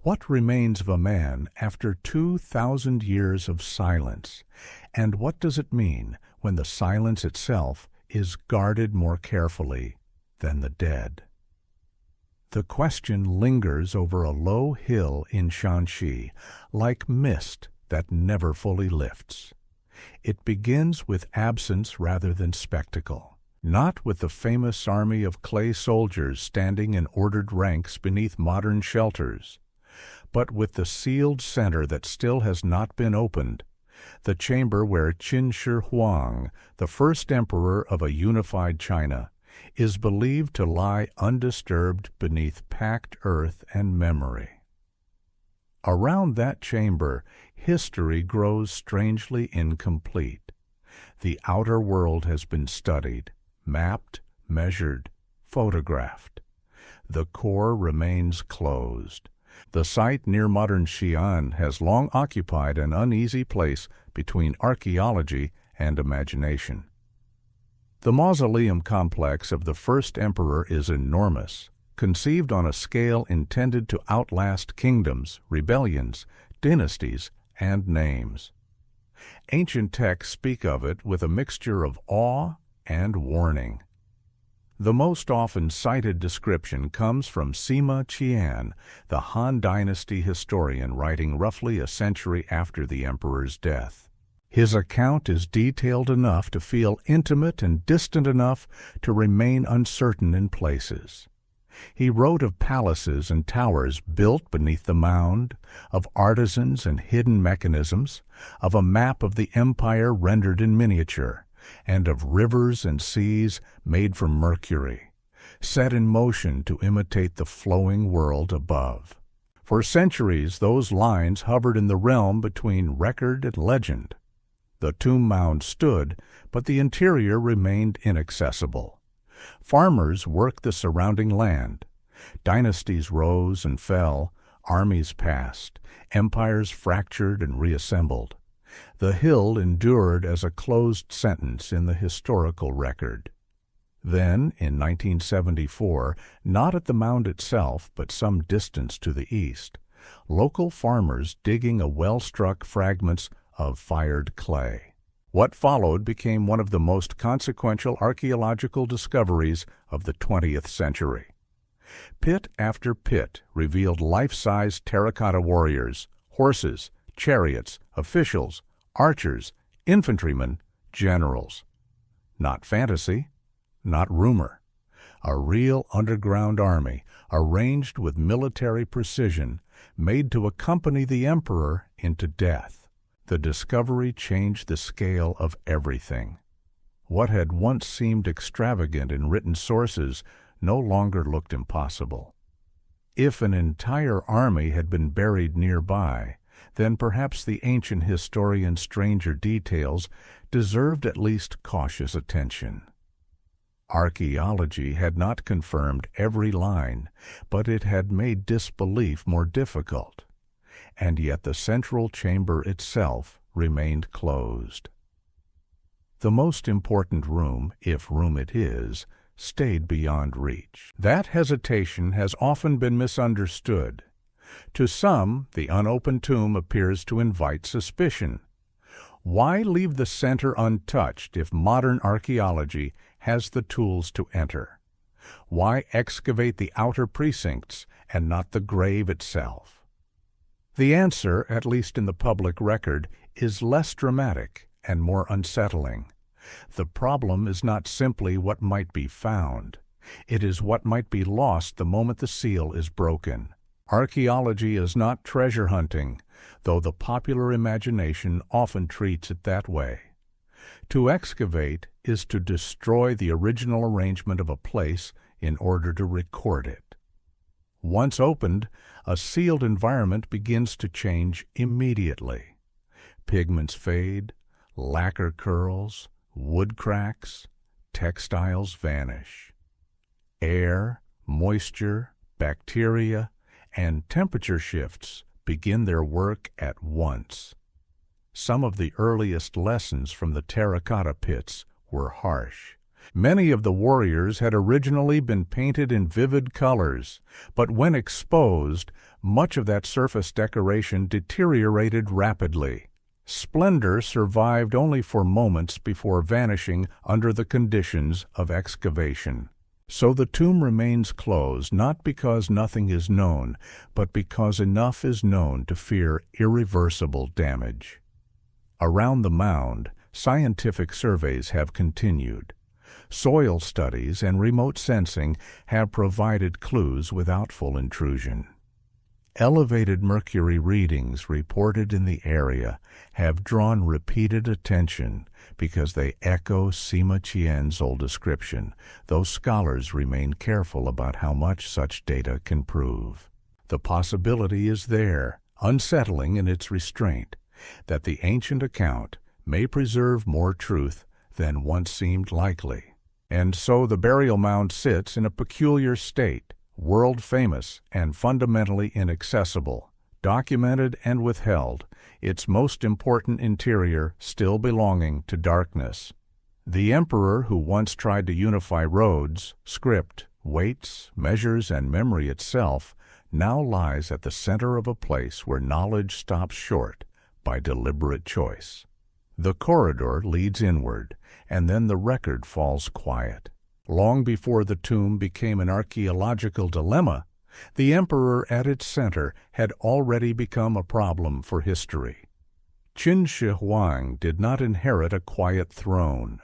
What remains of a man after 2,000 years of silence? And what does it mean when the silence itself is guarded more carefully than the dead? The question lingers over a low hill in Shanxi, like mist that never fully lifts. It begins with absence rather than spectacle, not with the famous army of clay soldiers standing in ordered ranks beneath modern shelters, but with the sealed center that still has not been opened, the chamber where Qin Shi Huang, the first emperor of a unified China, is believed to lie undisturbed beneath packed earth and memory. Around that chamber, history grows strangely incomplete. The outer world has been studied, mapped, measured, photographed. The core remains closed. The site near modern Xi'an has long occupied an uneasy place between archaeology and imagination. The mausoleum complex of the first emperor is enormous, conceived on a scale intended to outlast kingdoms, rebellions, dynasties, and names. Ancient texts speak of it with a mixture of awe and warning. The most often cited description comes from Sima Qian, the Han Dynasty historian writing roughly a century after the emperor's death. His account is detailed enough to feel intimate and distant enough to remain uncertain in places. He wrote of palaces and towers built beneath the mound, of artisans and hidden mechanisms, of a map of the empire rendered in miniature, and of rivers and seas made from mercury, set in motion to imitate the flowing world above. For centuries, those lines hovered in the realm between record and legend. The tomb mound stood, but the interior remained inaccessible. Farmers worked the surrounding land. Dynasties rose and fell, armies passed, empires fractured and reassembled. The hill endured as a closed sentence in the historical record. Then, in 1974, not at the mound itself, but some distance to the east, local farmers digging a well-struck fragments of fired clay. What followed became one of the most consequential archaeological discoveries of the 20th century. Pit after pit revealed life-size terracotta warriors, horses, chariots, officials, archers, infantrymen, generals. Not fantasy, not rumor. A real underground army, arranged with military precision, made to accompany the emperor into death. The discovery changed the scale of everything. What had once seemed extravagant in written sources no longer looked impossible. If an entire army had been buried nearby, then perhaps the ancient historian's stranger details deserved at least cautious attention. Archaeology had not confirmed every line, but it had made disbelief more difficult. And yet the central chamber itself remained closed. The most important room, if room it is, stayed beyond reach. That hesitation has often been misunderstood. To some, the unopened tomb appears to invite suspicion. Why leave the center untouched if modern archaeology has the tools to enter? Why excavate the outer precincts and not the grave itself? The answer, at least in the public record, is less dramatic and more unsettling. The problem is not simply what might be found. It is what might be lost the moment the seal is broken. Archaeology is not treasure hunting, though the popular imagination often treats it that way. To excavate is to destroy the original arrangement of a place in order to record it. Once opened, a sealed environment begins to change immediately. Pigments fade, lacquer curls, wood cracks, textiles vanish. Air, moisture, bacteria, and temperature shifts begin their work at once. Some of the earliest lessons from the terracotta pits were harsh. Many of the warriors had originally been painted in vivid colors, but when exposed, much of that surface decoration deteriorated rapidly. Splendor survived only for moments before vanishing under the conditions of excavation. So the tomb remains closed not because nothing is known, but because enough is known to fear irreversible damage. Around the mound, scientific surveys have continued. Soil studies and remote sensing have provided clues without full intrusion. Elevated mercury readings reported in the area have drawn repeated attention because they echo Sima Qian's old description, though scholars remain careful about how much such data can prove. The possibility is there, unsettling in its restraint, that the ancient account may preserve more truth than once seemed likely. And so the burial mound sits in a peculiar state, world-famous and fundamentally inaccessible, documented and withheld, its most important interior still belonging to darkness. The emperor who once tried to unify roads, script, weights, measures, and memory itself now lies at the center of a place where knowledge stops short by deliberate choice. The corridor leads inward, and then the record falls quiet. Long before the tomb became an archaeological dilemma, the emperor at its center had already become a problem for history. Qin Shi Huang did not inherit a quiet throne.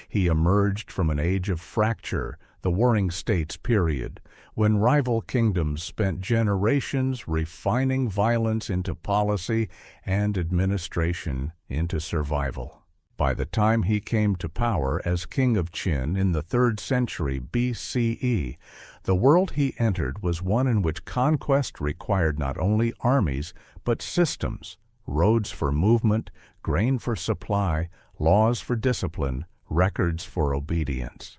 He emerged from an age of fracture, the Warring States period, when rival kingdoms spent generations refining violence into policy and administration into survival. By the time he came to power as king of Qin in the 3rd century BCE, the world he entered was one in which conquest required not only armies but systems, roads for movement, grain for supply, laws for discipline, records for obedience.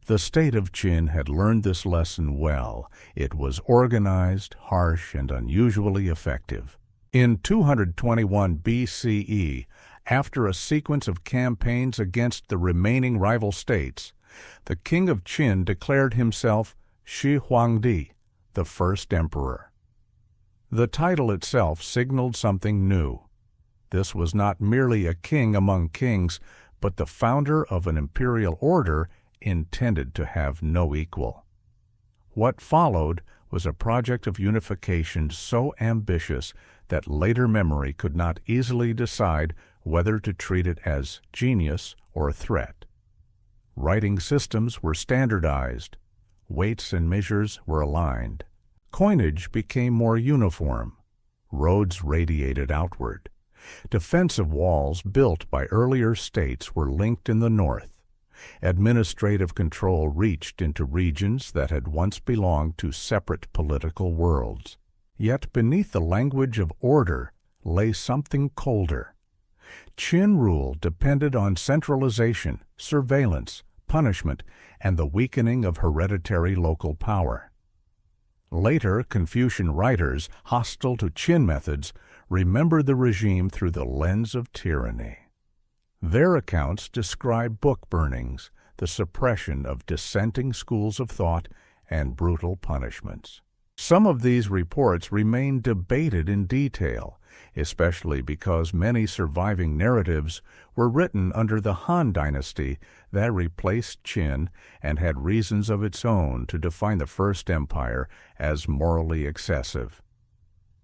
The state of Qin had learned this lesson well. It was organized, harsh, and unusually effective. In 221 BCE, after a sequence of campaigns against the remaining rival states, the king of Qin declared himself Shi Huangdi, the first emperor. The title itself signaled something new. This was not merely a king among kings, but the founder of an imperial order intended to have no equal. What followed was a project of unification so ambitious that later memory could not easily decide whether to treat it as genius or threat. Writing systems were standardized, weights and measures were aligned, coinage became more uniform, roads radiated outward, defensive walls built by earlier states were linked in the north, administrative control reached into regions that had once belonged to separate political worlds. Yet beneath the language of order lay something colder. Qin rule depended on centralization, surveillance, punishment, and the weakening of hereditary local power. Later, Confucian writers, hostile to Qin methods, remembered the regime through the lens of tyranny. Their accounts describe book burnings, the suppression of dissenting schools of thought, and brutal punishments. Some of these reports remain debated in detail, especially because many surviving narratives were written under the Han Dynasty that replaced Qin and had reasons of its own to define the First Empire as morally excessive.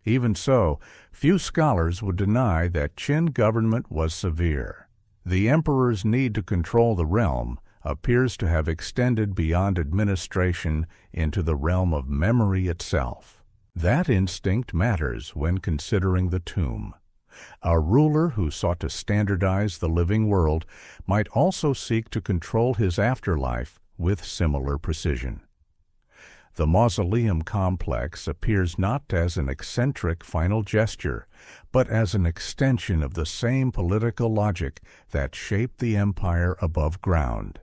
Even so, few scholars would deny that Qin government was severe. The emperor's need to control the realm appears to have extended beyond administration into the realm of memory itself. That instinct matters when considering the tomb. A ruler who sought to standardize the living world might also seek to control his afterlife with similar precision. The mausoleum complex appears not as an eccentric final gesture, but as an extension of the same political logic that shaped the empire above ground.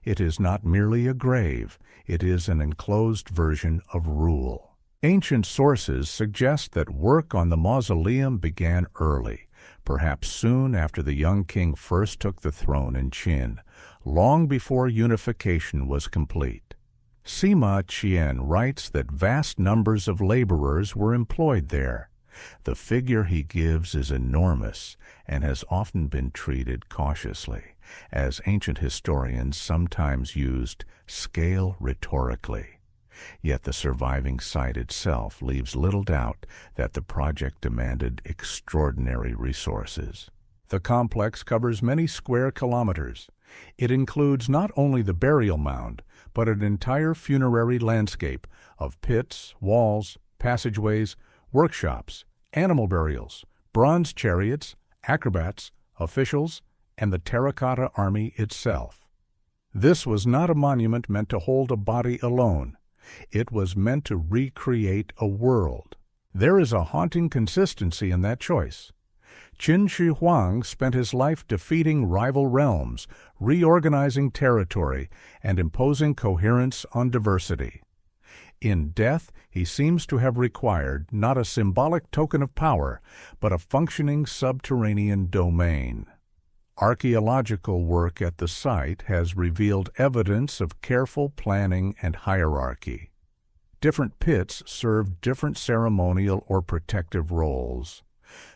It is not merely a grave, it is an enclosed version of rule. Ancient sources suggest that work on the mausoleum began early, perhaps soon after the young king first took the throne in Qin, long before unification was complete. Sima Qian writes that vast numbers of laborers were employed there. The figure he gives is enormous and has often been treated cautiously, as ancient historians sometimes used scale rhetorically. Yet the surviving site itself leaves little doubt that the project demanded extraordinary resources. The complex covers many square kilometers. It includes not only the burial mound, but an entire funerary landscape of pits, walls, passageways, workshops, animal burials, bronze chariots, acrobats, officials, and the Terracotta Army itself. This was not a monument meant to hold a body alone. It was meant to recreate a world. There is a haunting consistency in that choice. Qin Shi Huang spent his life defeating rival realms, reorganizing territory, and imposing coherence on diversity. In death, he seems to have required not a symbolic token of power, but a functioning subterranean domain. Archaeological work at the site has revealed evidence of careful planning and hierarchy. Different pits served different ceremonial or protective roles.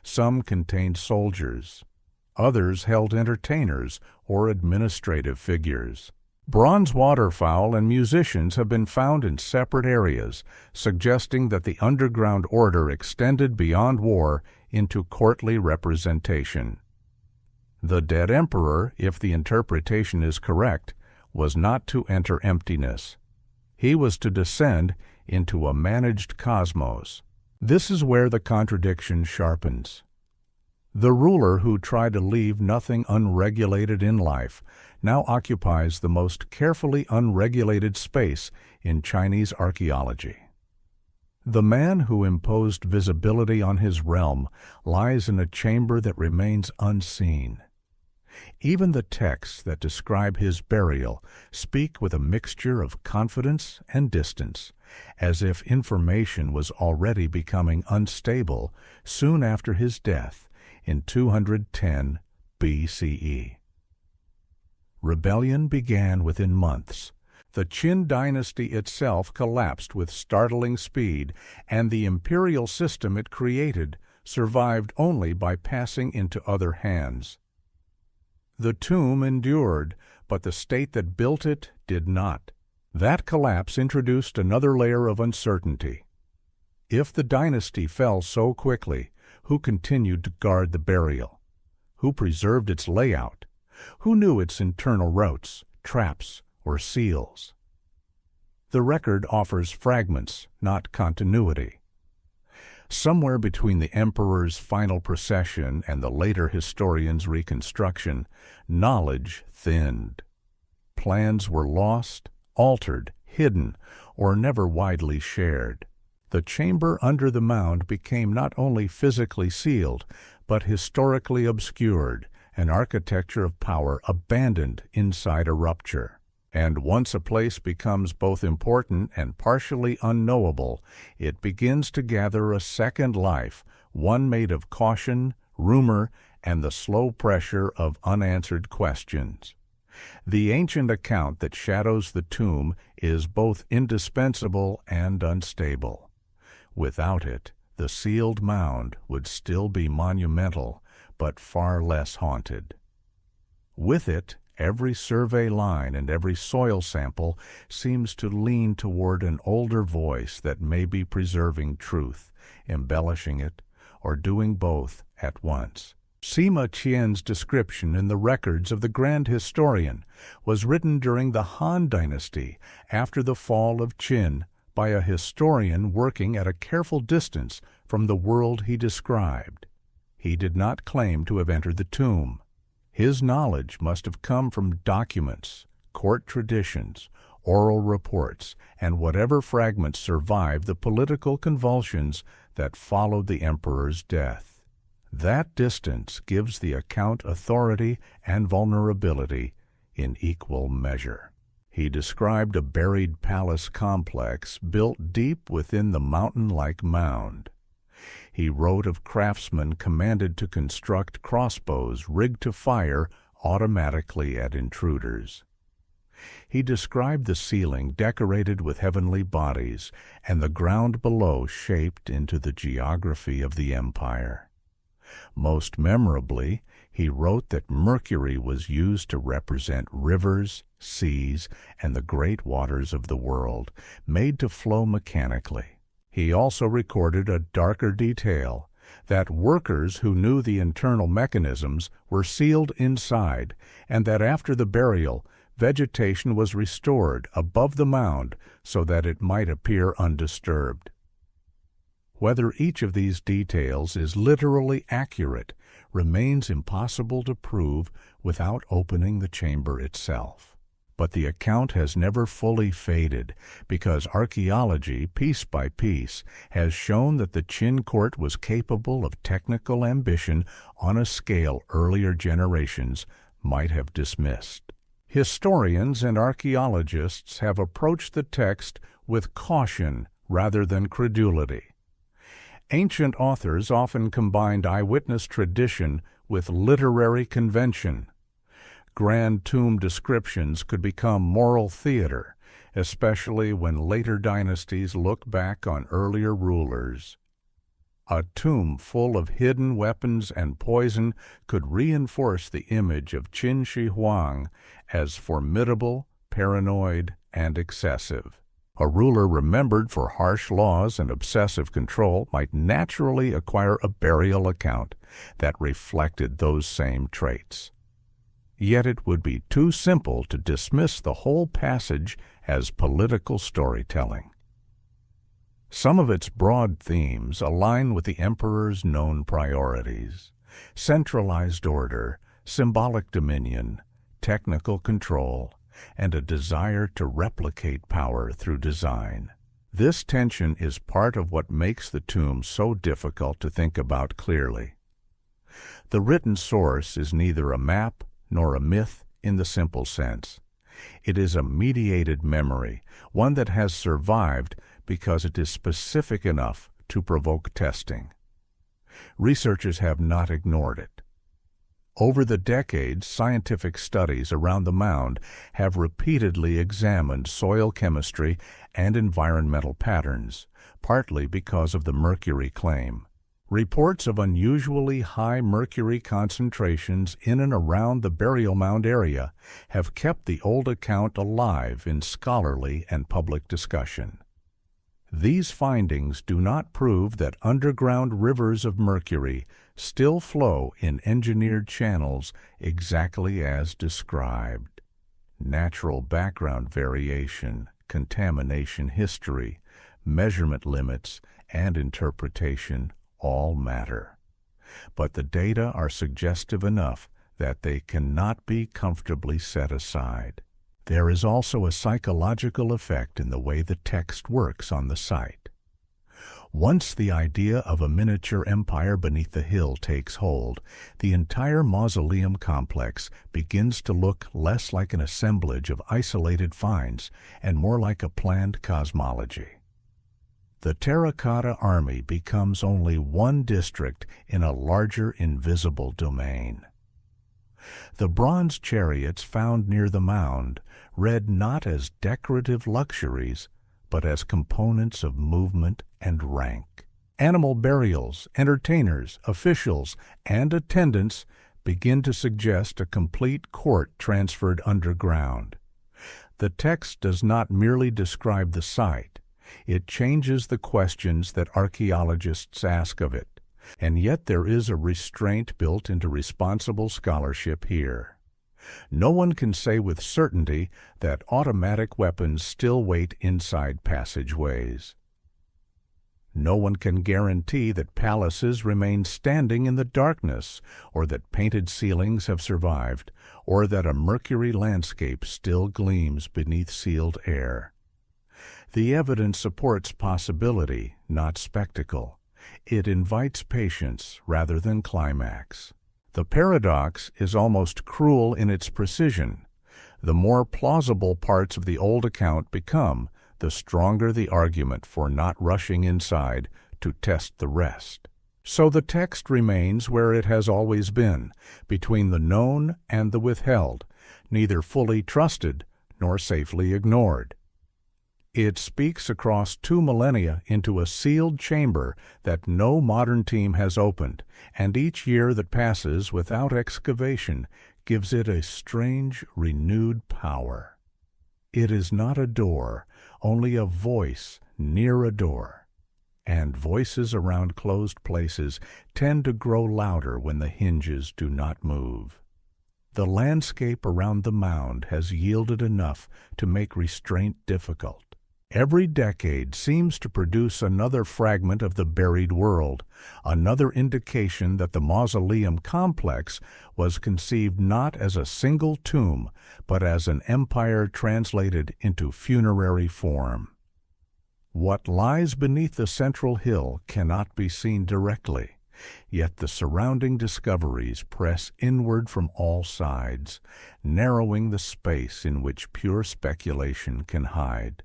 Some contained soldiers. Others held entertainers or administrative figures. Bronze waterfowl and musicians have been found in separate areas, suggesting that the underground order extended beyond war into courtly representation. The dead emperor, if the interpretation is correct, was not to enter emptiness. He was to descend into a managed cosmos. This is where the contradiction sharpens. The ruler who tried to leave nothing unregulated in life now occupies the most carefully unregulated space in Chinese archaeology. The man who imposed visibility on his realm lies in a chamber that remains unseen. Even the texts that describe his burial speak with a mixture of confidence and distance, as if information was already becoming unstable soon after his death in 210 BCE. Rebellion began within months. The Qin dynasty itself collapsed with startling speed, and the imperial system it created survived only by passing into other hands. The tomb endured, but the state that built it did not. That collapse introduced another layer of uncertainty. If the dynasty fell so quickly, who continued to guard the burial? Who preserved its layout? Who knew its internal routes, traps, or seals? The record offers fragments, not continuity. Somewhere between the emperor's final procession and the later historian's reconstruction, knowledge thinned. Plans were lost, altered, hidden, or never widely shared. The chamber under the mound became not only physically sealed, but historically obscured, an architecture of power abandoned inside a rupture. And once a place becomes both important and partially unknowable, it begins to gather a second life, one made of caution, rumor, and the slow pressure of unanswered questions. The ancient account that shadows the tomb is both indispensable and unstable. Without it, the sealed mound would still be monumental, but far less haunted. With it, every survey line and every soil sample seems to lean toward an older voice that may be preserving truth, embellishing it, or doing both at once. Sima Qian's description in the records of the Grand Historian was written during the Han Dynasty after the fall of Qin by a historian working at a careful distance from the world he described. He did not claim to have entered the tomb. His knowledge must have come from documents, court traditions, oral reports, and whatever fragments survived the political convulsions that followed the emperor's death. That distance gives the account authority and vulnerability in equal measure. He described a buried palace complex built deep within the mountain-like mound. He wrote of craftsmen commanded to construct crossbows rigged to fire automatically at intruders. He described the ceiling decorated with heavenly bodies and the ground below shaped into the geography of the empire. Most memorably, he wrote that mercury was used to represent rivers, seas, and the great waters of the world, made to flow mechanically. He also recorded a darker detail, that workers who knew the internal mechanisms were sealed inside, and that after the burial, vegetation was restored above the mound so that it might appear undisturbed. Whether each of these details is literally accurate remains impossible to prove without opening the chamber itself. But the account has never fully faded because archaeology, piece by piece, has shown that the Qin court was capable of technical ambition on a scale earlier generations might have dismissed. Historians and archaeologists have approached the text with caution rather than credulity. Ancient authors often combined eyewitness tradition with literary convention. Grand tomb descriptions could become moral theater, especially when later dynasties look back on earlier rulers. A tomb full of hidden weapons and poison could reinforce the image of Qin Shi Huang as formidable, paranoid, and excessive. A ruler remembered for harsh laws and obsessive control might naturally acquire a burial account that reflected those same traits. Yet it would be too simple to dismiss the whole passage as political storytelling. Some of its broad themes align with the emperor's known priorities: centralized order, symbolic dominion, technical control, and a desire to replicate power through design. This tension is part of what makes the tomb so difficult to think about clearly. The written source is neither a map nor a myth in the simple sense. It is a mediated memory, one that has survived because it is specific enough to provoke testing. Researchers have not ignored it. Over the decades, scientific studies around the mound have repeatedly examined soil chemistry and environmental patterns, partly because of the mercury claim. Reports of unusually high mercury concentrations in and around the burial mound area have kept the old account alive in scholarly and public discussion. These findings do not prove that underground rivers of mercury still flow in engineered channels exactly as described. Natural background variation, contamination history, measurement limits, and interpretation all matter. But the data are suggestive enough that they cannot be comfortably set aside. There is also a psychological effect in the way the text works on the site. Once the idea of a miniature empire beneath the hill takes hold, the entire mausoleum complex begins to look less like an assemblage of isolated finds and more like a planned cosmology. The Terracotta Army becomes only one district in a larger invisible domain. The bronze chariots found near the mound read not as decorative luxuries, but as components of movement and rank. Animal burials, entertainers, officials, and attendants begin to suggest a complete court transferred underground. The text does not merely describe the site, it changes the questions that archaeologists ask of it. And yet there is a restraint built into responsible scholarship here. No one can say with certainty that automatic weapons still wait inside passageways. No one can guarantee that palaces remain standing in the darkness, or that painted ceilings have survived, or that a mercury landscape still gleams beneath sealed air. The evidence supports possibility, not spectacle. It invites patience rather than climax. The paradox is almost cruel in its precision. The more plausible parts of the old account become, the stronger the argument for not rushing inside to test the rest. So the text remains where it has always been, between the known and the withheld, neither fully trusted nor safely ignored. It speaks across 2 millennia into a sealed chamber that no modern team has opened, and each year that passes without excavation gives it a strange, renewed power. It is not a door, only a voice near a door, and voices around closed places tend to grow louder when the hinges do not move. The landscape around the mound has yielded enough to make restraint difficult. Every decade seems to produce another fragment of the buried world, another indication that the mausoleum complex was conceived not as a single tomb, but as an empire translated into funerary form. What lies beneath the central hill cannot be seen directly, yet the surrounding discoveries press inward from all sides, narrowing the space in which pure speculation can hide.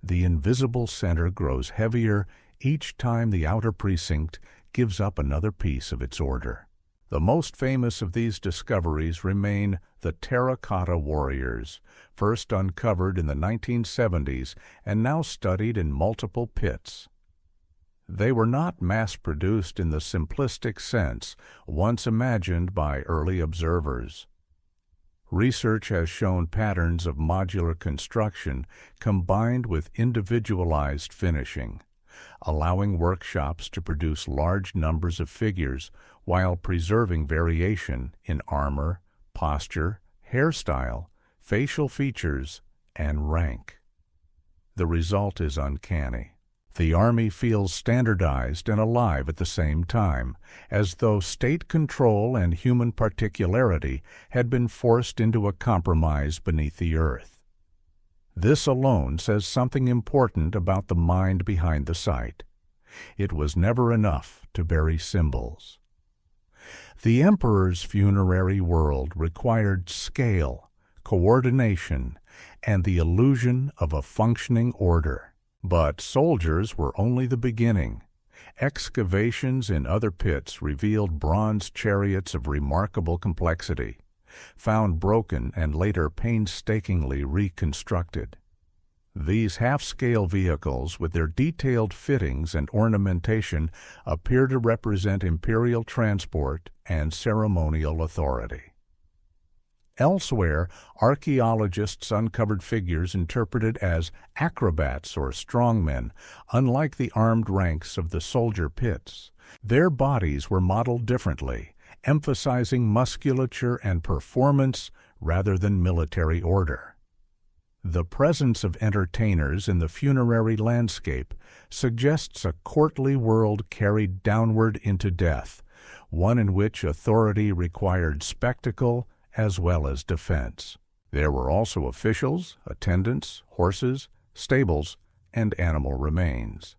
The invisible center grows heavier each time the outer precinct gives up another piece of its order. The most famous of these discoveries remain the terracotta warriors, first uncovered in the 1970s and now studied in multiple pits. They were not mass-produced in the simplistic sense once imagined by early observers. Research has shown patterns of modular construction combined with individualized finishing, allowing workshops to produce large numbers of figures while preserving variation in armor, posture, hairstyle, facial features, and rank. The result is uncanny. The Army feels standardized and alive at the same time, as though state control and human particularity had been forced into a compromise beneath the earth. This alone says something important about the mind behind the site. It was never enough to bury symbols. The emperor's funerary world required scale, coordination, and the illusion of a functioning order. But soldiers were only the beginning. Excavations in other pits revealed bronze chariots of remarkable complexity, found broken and later painstakingly reconstructed. These half-scale vehicles, with their detailed fittings and ornamentation, appear to represent imperial transport and ceremonial authority. Elsewhere, archaeologists uncovered figures interpreted as acrobats or strongmen, unlike the armed ranks of the soldier pits. Their bodies were modeled differently, emphasizing musculature and performance rather than military order. The presence of entertainers in the funerary landscape suggests a courtly world carried downward into death, one in which authority required spectacle as well as defense. There were also officials, attendants, horses, stables, and animal remains.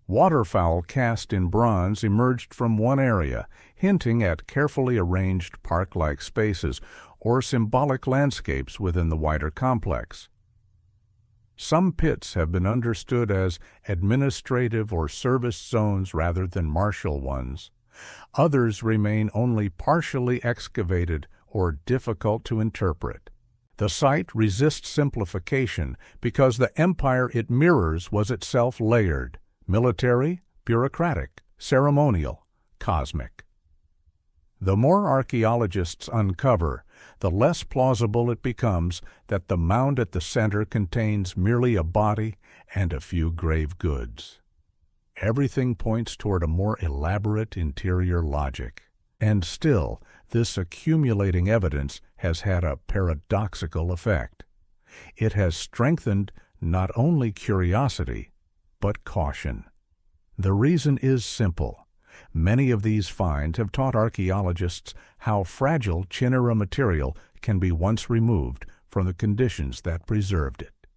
Waterfowl cast in bronze emerged from one area, hinting at carefully arranged park-like spaces or symbolic landscapes within the wider complex. Some pits have been understood as administrative or service zones rather than martial ones. Others remain only partially excavated or difficult to interpret. The site resists simplification because the empire it mirrors was itself layered: military, bureaucratic, ceremonial, cosmic. The more archaeologists uncover, the less plausible it becomes that the mound at the center contains merely a body and a few grave goods. Everything points toward a more elaborate interior logic. And still, this accumulating evidence has had a paradoxical effect. It has strengthened not only curiosity, but caution. The reason is simple. Many of these finds have taught archaeologists how fragile Qin material can be once removed from the conditions that preserved it.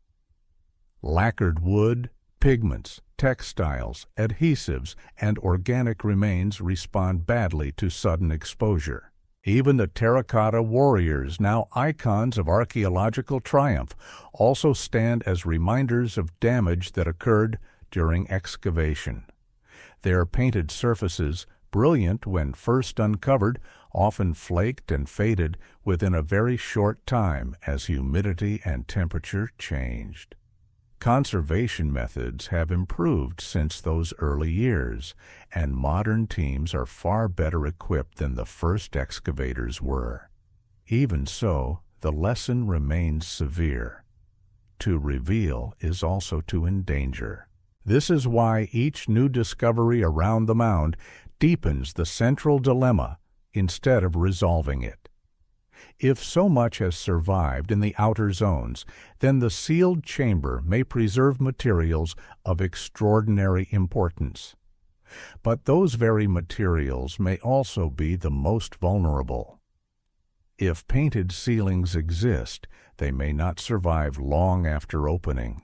Lacquered wood, pigments, textiles, adhesives, and organic remains respond badly to sudden exposure. Even the terracotta warriors, now icons of archaeological triumph, also stand as reminders of damage that occurred during excavation. Their painted surfaces Brilliant when first uncovered, often flaked and faded within a very short time as humidity and temperature changed. Conservation methods have improved since those early years, and modern teams are far better equipped than the first excavators were. Even so, the lesson remains severe. To reveal is also to endanger. This is why each new discovery around the mound deepens the central dilemma instead of resolving it. If so much has survived in the outer zones, then the sealed chamber may preserve materials of extraordinary importance. But those very materials may also be the most vulnerable. If painted ceilings exist, they may not survive long after opening.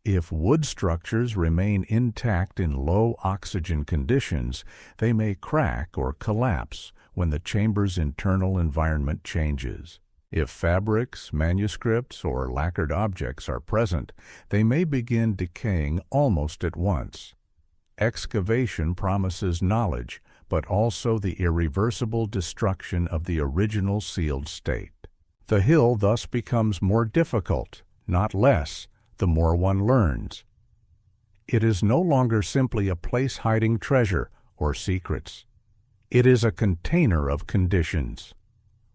If wood structures remain intact in low oxygen conditions, they may crack or collapse when the chamber's internal environment changes. If fabrics, manuscripts, or lacquered objects are present, they may begin decaying almost at once. Excavation promises knowledge, but also the irreversible destruction of the original sealed state. The hill thus becomes more difficult, not less, the more one learns. It is no longer simply a place hiding treasure or secrets. It is a container of conditions.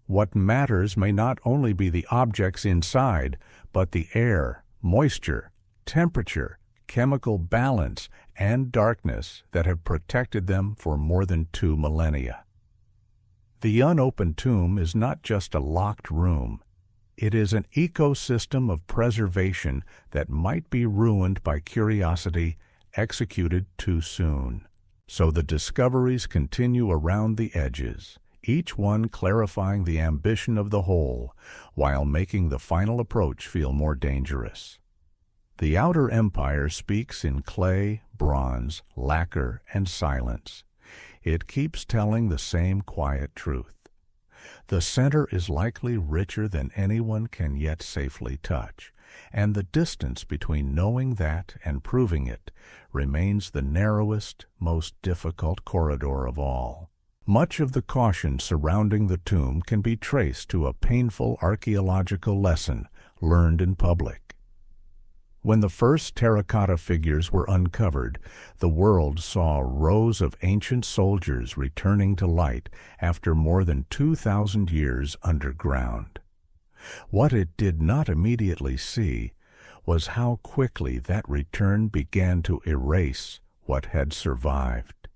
What matters may not only be the objects inside, but the air, moisture, temperature, chemical balance, and darkness that have protected them for more than 2 millennia. The unopened tomb is not just a locked room. It is an ecosystem of preservation that might be ruined by curiosity executed too soon. So the discoveries continue around the edges, each one clarifying the ambition of the whole, while making the final approach feel more dangerous. The outer empire speaks in clay, bronze, lacquer, and silence. It keeps telling the same quiet truth. The center is likely richer than anyone can yet safely touch, and the distance between knowing that and proving it remains the narrowest, most difficult corridor of all. Much of the caution surrounding the tomb can be traced to a painful archaeological lesson learned in public. When the first terracotta figures were uncovered, the world saw rows of ancient soldiers returning to light after more than 2,000 years underground. What it did not immediately see was how quickly that return began to erase what had survived.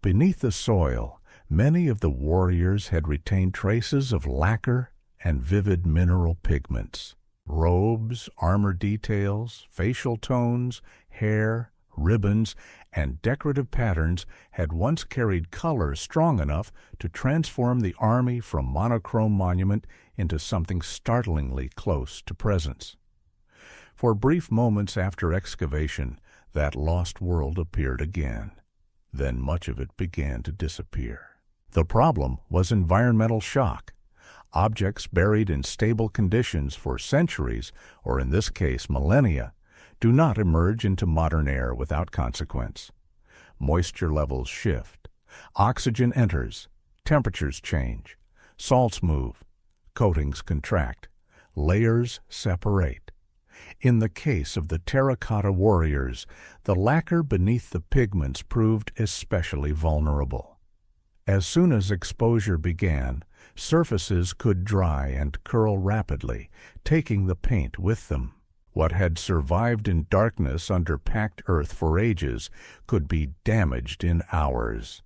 Beneath the soil, many of the warriors had retained traces of lacquer and vivid mineral pigments. Robes, armor details, facial tones, hair, ribbons, and decorative patterns had once carried color strong enough to transform the army from monochrome monument into something startlingly close to presence. For brief moments after excavation, that lost world appeared again. Then much of it began to disappear. The problem was environmental shock. Objects buried in stable conditions for centuries, or in this case millennia, do not emerge into modern air without consequence. Moisture levels shift, oxygen enters, temperatures change, salts move, coatings contract, layers separate. In the case of the terracotta warriors, the lacquer beneath the pigments proved especially vulnerable. As soon as exposure began, surfaces could dry and curl rapidly, taking the paint with them. What had survived in darkness under packed earth for ages could be damaged in hours.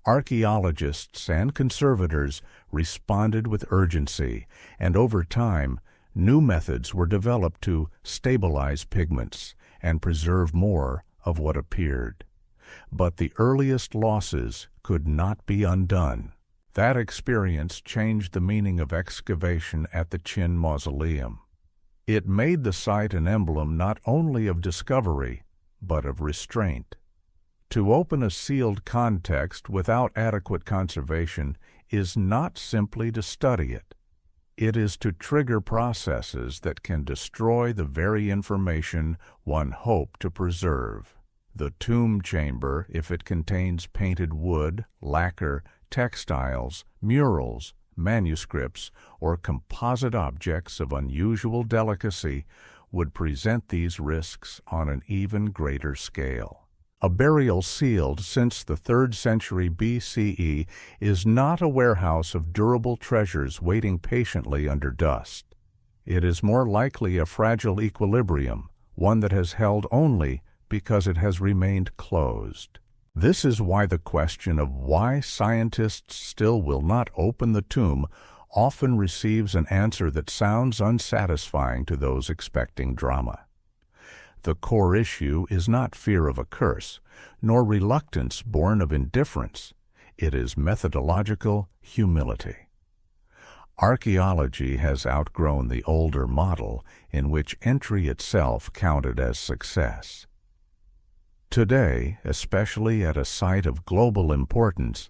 Archaeologists and conservators responded with urgency, and over time, new methods were developed to stabilize pigments and preserve more of what appeared. But the earliest losses could not be undone. That experience changed the meaning of excavation at the Qin Mausoleum. It made the site an emblem not only of discovery, but of restraint. To open a sealed context without adequate conservation is not simply to study it. It is to trigger processes that can destroy the very information one hoped to preserve. The tomb chamber, if it contains painted wood, lacquer, textiles, murals, manuscripts, or composite objects of unusual delicacy, would present these risks on an even greater scale. A burial sealed since the 3rd century BCE is not a warehouse of durable treasures waiting patiently under dust. It is more likely a fragile equilibrium, one that has held only because it has remained closed. This is why the question of why scientists still will not open the tomb often receives an answer that sounds unsatisfying to those expecting drama. The core issue is not fear of a curse, nor reluctance born of indifference. It is methodological humility. Archaeology has outgrown the older model in which entry itself counted as success. Today, especially at a site of global importance,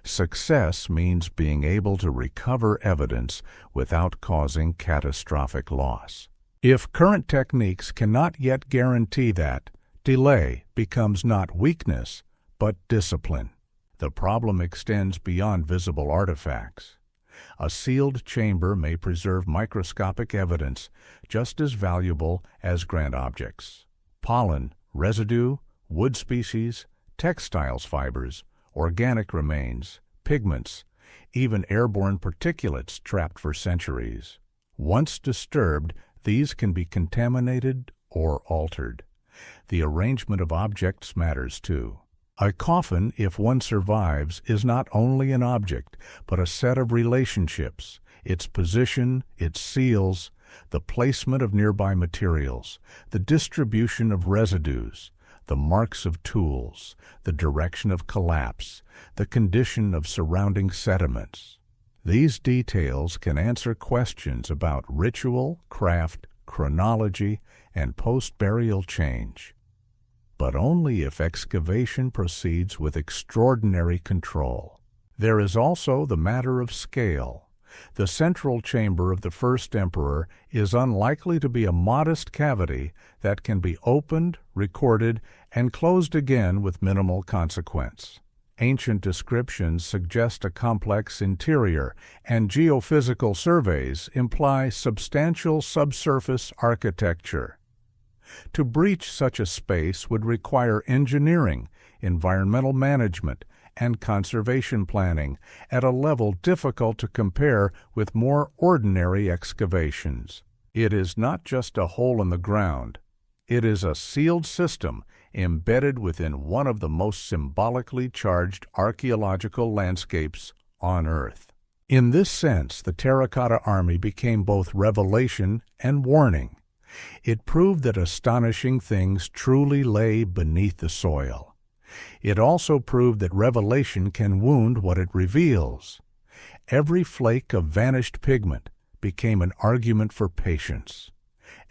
success means being able to recover evidence without causing catastrophic loss. If current techniques cannot yet guarantee that, delay becomes not weakness, but discipline. The problem extends beyond visible artifacts. A sealed chamber may preserve microscopic evidence just as valuable as grand objects. Pollen, residue, wood species, textiles fibers, organic remains, pigments, even airborne particulates trapped for centuries. Once disturbed, these can be contaminated or altered. The arrangement of objects matters too. A coffin, if one survives, is not only an object, but a set of relationships, its position, its seals, the placement of nearby materials, the distribution of residues, the marks of tools, the direction of collapse, the condition of surrounding sediments. These details can answer questions about ritual, craft, chronology, and post-burial change, but only if excavation proceeds with extraordinary control. There is also the matter of scale. The central chamber of the first emperor is unlikely to be a modest cavity that can be opened, recorded, and closed again with minimal consequence. Ancient descriptions suggest a complex interior, and geophysical surveys imply substantial subsurface architecture. To breach such a space would require engineering, environmental management, and conservation planning at a level difficult to compare with more ordinary excavations. It is not just a hole in the ground. It is a sealed system embedded within one of the most symbolically charged archaeological landscapes on Earth. In this sense, the Terracotta Army became both revelation and warning. It proved that astonishing things truly lay beneath the soil. It also proved that revelation can wound what it reveals. Every flake of vanished pigment became an argument for patience.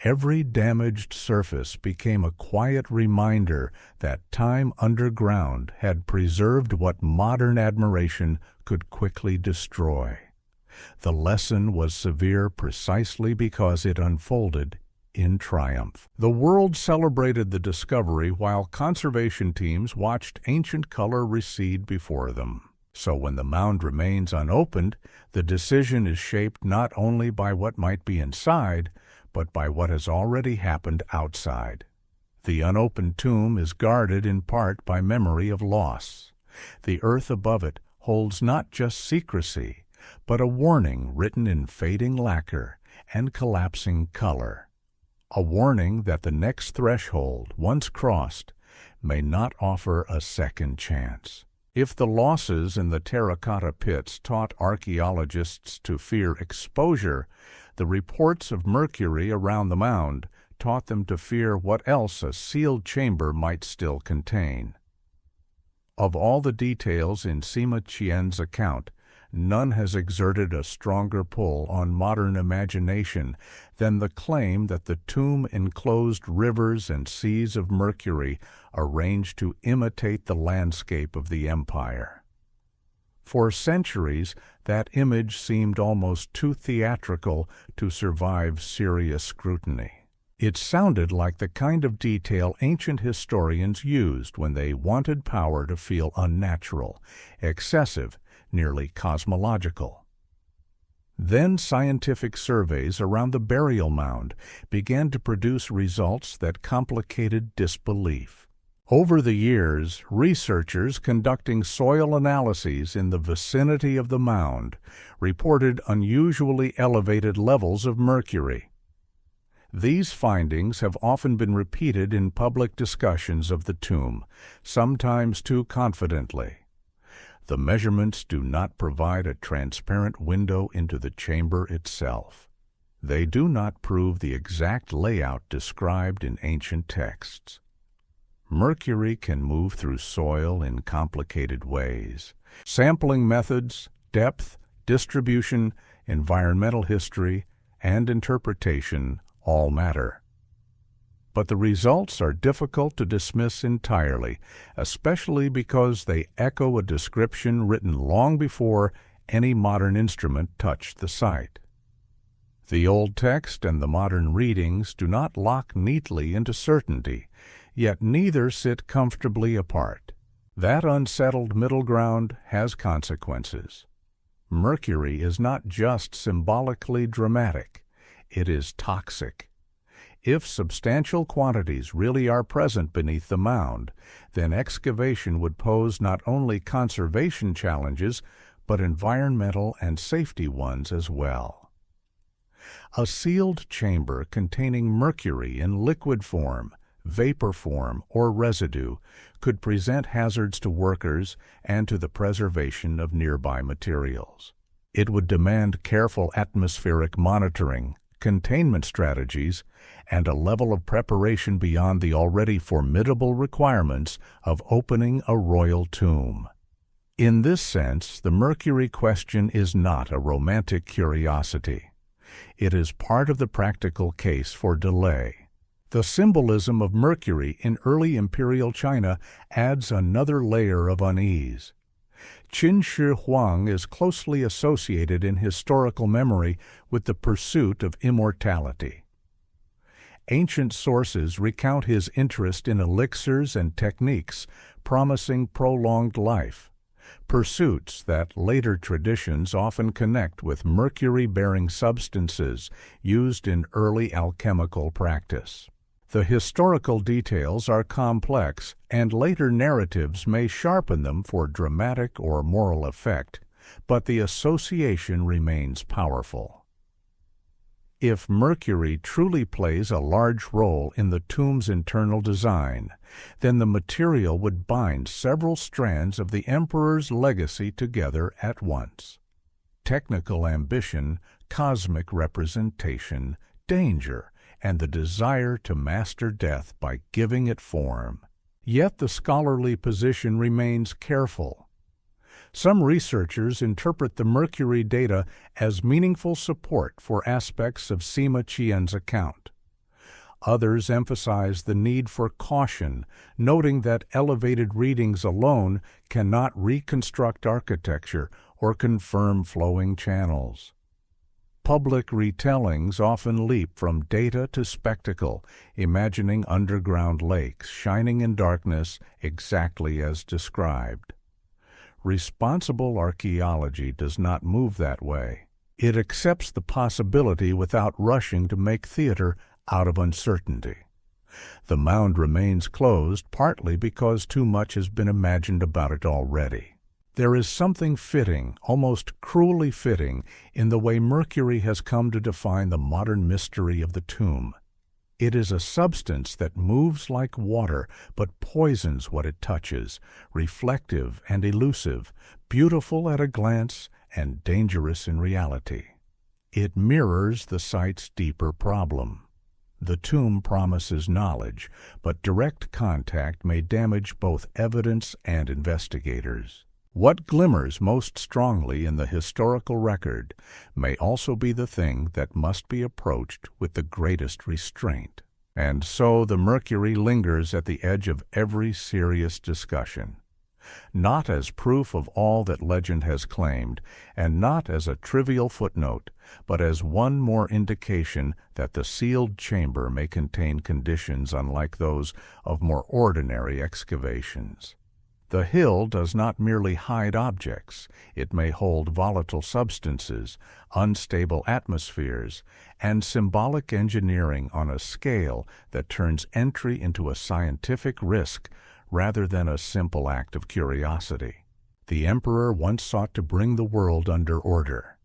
Every damaged surface became a quiet reminder that time underground had preserved what modern admiration could quickly destroy. The lesson was severe precisely because it unfolded in triumph. The world celebrated the discovery while conservation teams watched ancient color recede before them. So when the mound remains unopened, the decision is shaped not only by what might be inside, but by what has already happened outside. The unopened tomb is guarded in part by memory of loss. The earth above it holds not just secrecy, but a warning written in fading lacquer and collapsing color. A warning that the next threshold, once crossed, may not offer a second chance. If the losses in the terracotta pits taught archaeologists to fear exposure, the reports of mercury around the mound taught them to fear what else a sealed chamber might still contain. Of all the details in Sima Qian's account, none has exerted a stronger pull on modern imagination than the claim that the tomb enclosed rivers and seas of mercury arranged to imitate the landscape of the empire. For centuries, that image seemed almost too theatrical to survive serious scrutiny. It sounded like the kind of detail ancient historians used when they wanted power to feel unnatural, excessive, nearly cosmological. Then scientific surveys around the burial mound began to produce results that complicated disbelief. Over the years, researchers conducting soil analyses in the vicinity of the mound reported unusually elevated levels of mercury. These findings have often been repeated in public discussions of the tomb, sometimes too confidently. The measurements do not provide a transparent window into the chamber itself. They do not prove the exact layout described in ancient texts. Mercury can move through soil in complicated ways. Sampling methods, depth, distribution, environmental history, and interpretation all matter. But the results are difficult to dismiss entirely, especially because they echo a description written long before any modern instrument touched the site. The old text and the modern readings do not lock neatly into certainty, yet neither sit comfortably apart. That unsettled middle ground has consequences. Mercury is not just symbolically dramatic, it is toxic. If substantial quantities really are present beneath the mound, then excavation would pose not only conservation challenges, but environmental and safety ones as well. A sealed chamber containing mercury in liquid form, vapor form, or residue could present hazards to workers and to the preservation of nearby materials. It would demand careful atmospheric monitoring, containment strategies, and a level of preparation beyond the already formidable requirements of opening a royal tomb. In this sense, the mercury question is not a romantic curiosity. It is part of the practical case for delay. The symbolism of mercury in early imperial China adds another layer of unease. Qin Shi Huang is closely associated in historical memory with the pursuit of immortality. Ancient sources recount his interest in elixirs and techniques promising prolonged life, pursuits that later traditions often connect with mercury-bearing substances used in early alchemical practice. The historical details are complex, and later narratives may sharpen them for dramatic or moral effect, but the association remains powerful. If mercury truly plays a large role in the tomb's internal design, then the material would bind several strands of the emperor's legacy together at once. Technical ambition, cosmic representation, danger, and the desire to master death by giving it form. Yet the scholarly position remains careful. Some researchers interpret the mercury data as meaningful support for aspects of Sima Qian's account. Others emphasize the need for caution, noting that elevated readings alone cannot reconstruct architecture or confirm flowing channels. Public retellings often leap from data to spectacle, imagining underground lakes shining in darkness exactly as described. Responsible archaeology does not move that way. It accepts the possibility without rushing to make theater out of uncertainty. The mound remains closed partly because too much has been imagined about it already. There is something fitting, almost cruelly fitting, in the way mercury has come to define the modern mystery of the tomb. It is a substance that moves like water, but poisons what it touches, reflective and elusive, beautiful at a glance and dangerous in reality. It mirrors the site's deeper problem. The tomb promises knowledge, but direct contact may damage both evidence and investigators. What glimmers most strongly in the historical record may also be the thing that must be approached with the greatest restraint. And so the mercury lingers at the edge of every serious discussion. not as proof of all that legend has claimed, and not as a trivial footnote, but as one more indication that the sealed chamber may contain conditions unlike those of more ordinary excavations. The hill does not merely hide objects. It may hold volatile substances, unstable atmospheres, and symbolic engineering on a scale that turns entry into a scientific risk rather than a simple act of curiosity. The emperor once sought to bring the world under order.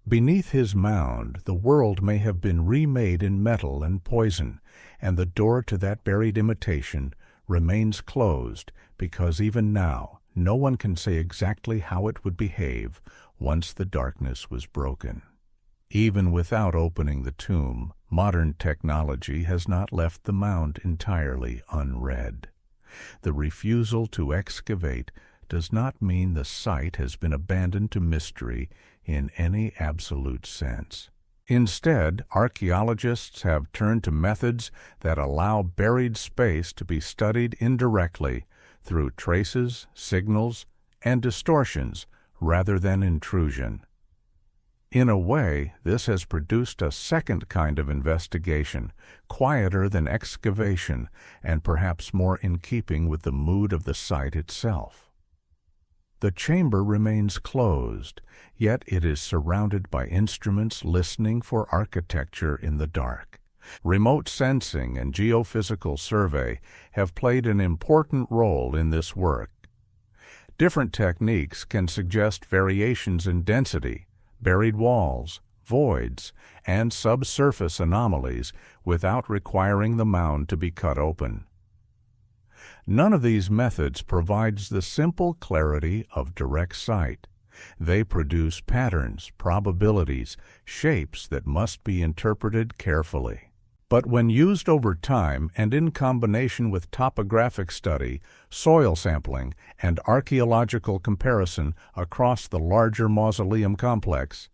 Beneath his mound, the world may have been remade in metal and poison, and the door to that buried imitation remains closed because even now no one can say exactly how it would behave once the darkness was broken. Even without opening the tomb, modern technology has not left the mound entirely unread. The refusal to excavate does not mean the site has been abandoned to mystery in any absolute sense. Instead, archaeologists have turned to methods that allow buried space to be studied indirectly through traces, signals, and distortions rather than intrusion. In a way, this has produced a second kind of investigation, quieter than excavation and perhaps more in keeping with the mood of the site itself. The chamber remains closed, yet it is surrounded by instruments listening for architecture in the dark. Remote sensing and geophysical survey have played an important role in this work. Different techniques can suggest variations in density, buried walls, voids, and subsurface anomalies without requiring the mound to be cut open. None of these methods provides the simple clarity of direct sight. They produce patterns, probabilities, shapes that must be interpreted carefully. But when used over time and in combination with topographic study, soil sampling, and archaeological comparison across the larger mausoleum complex,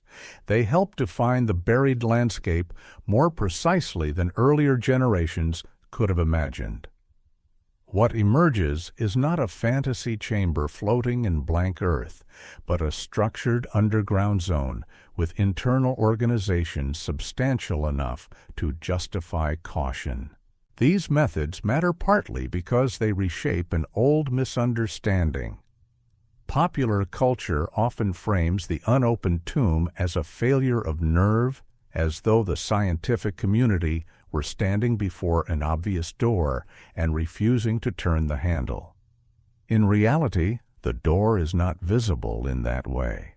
they help define the buried landscape more precisely than earlier generations could have imagined. What emerges is not a fantasy chamber floating in blank earth, but a structured underground zone with internal organization substantial enough to justify caution. These methods matter partly because they reshape an old misunderstanding. Popular culture often frames the unopened tomb as a failure of nerve, as though the scientific community were standing before an obvious door and refusing to turn the handle. In reality, the door is not visible in that way.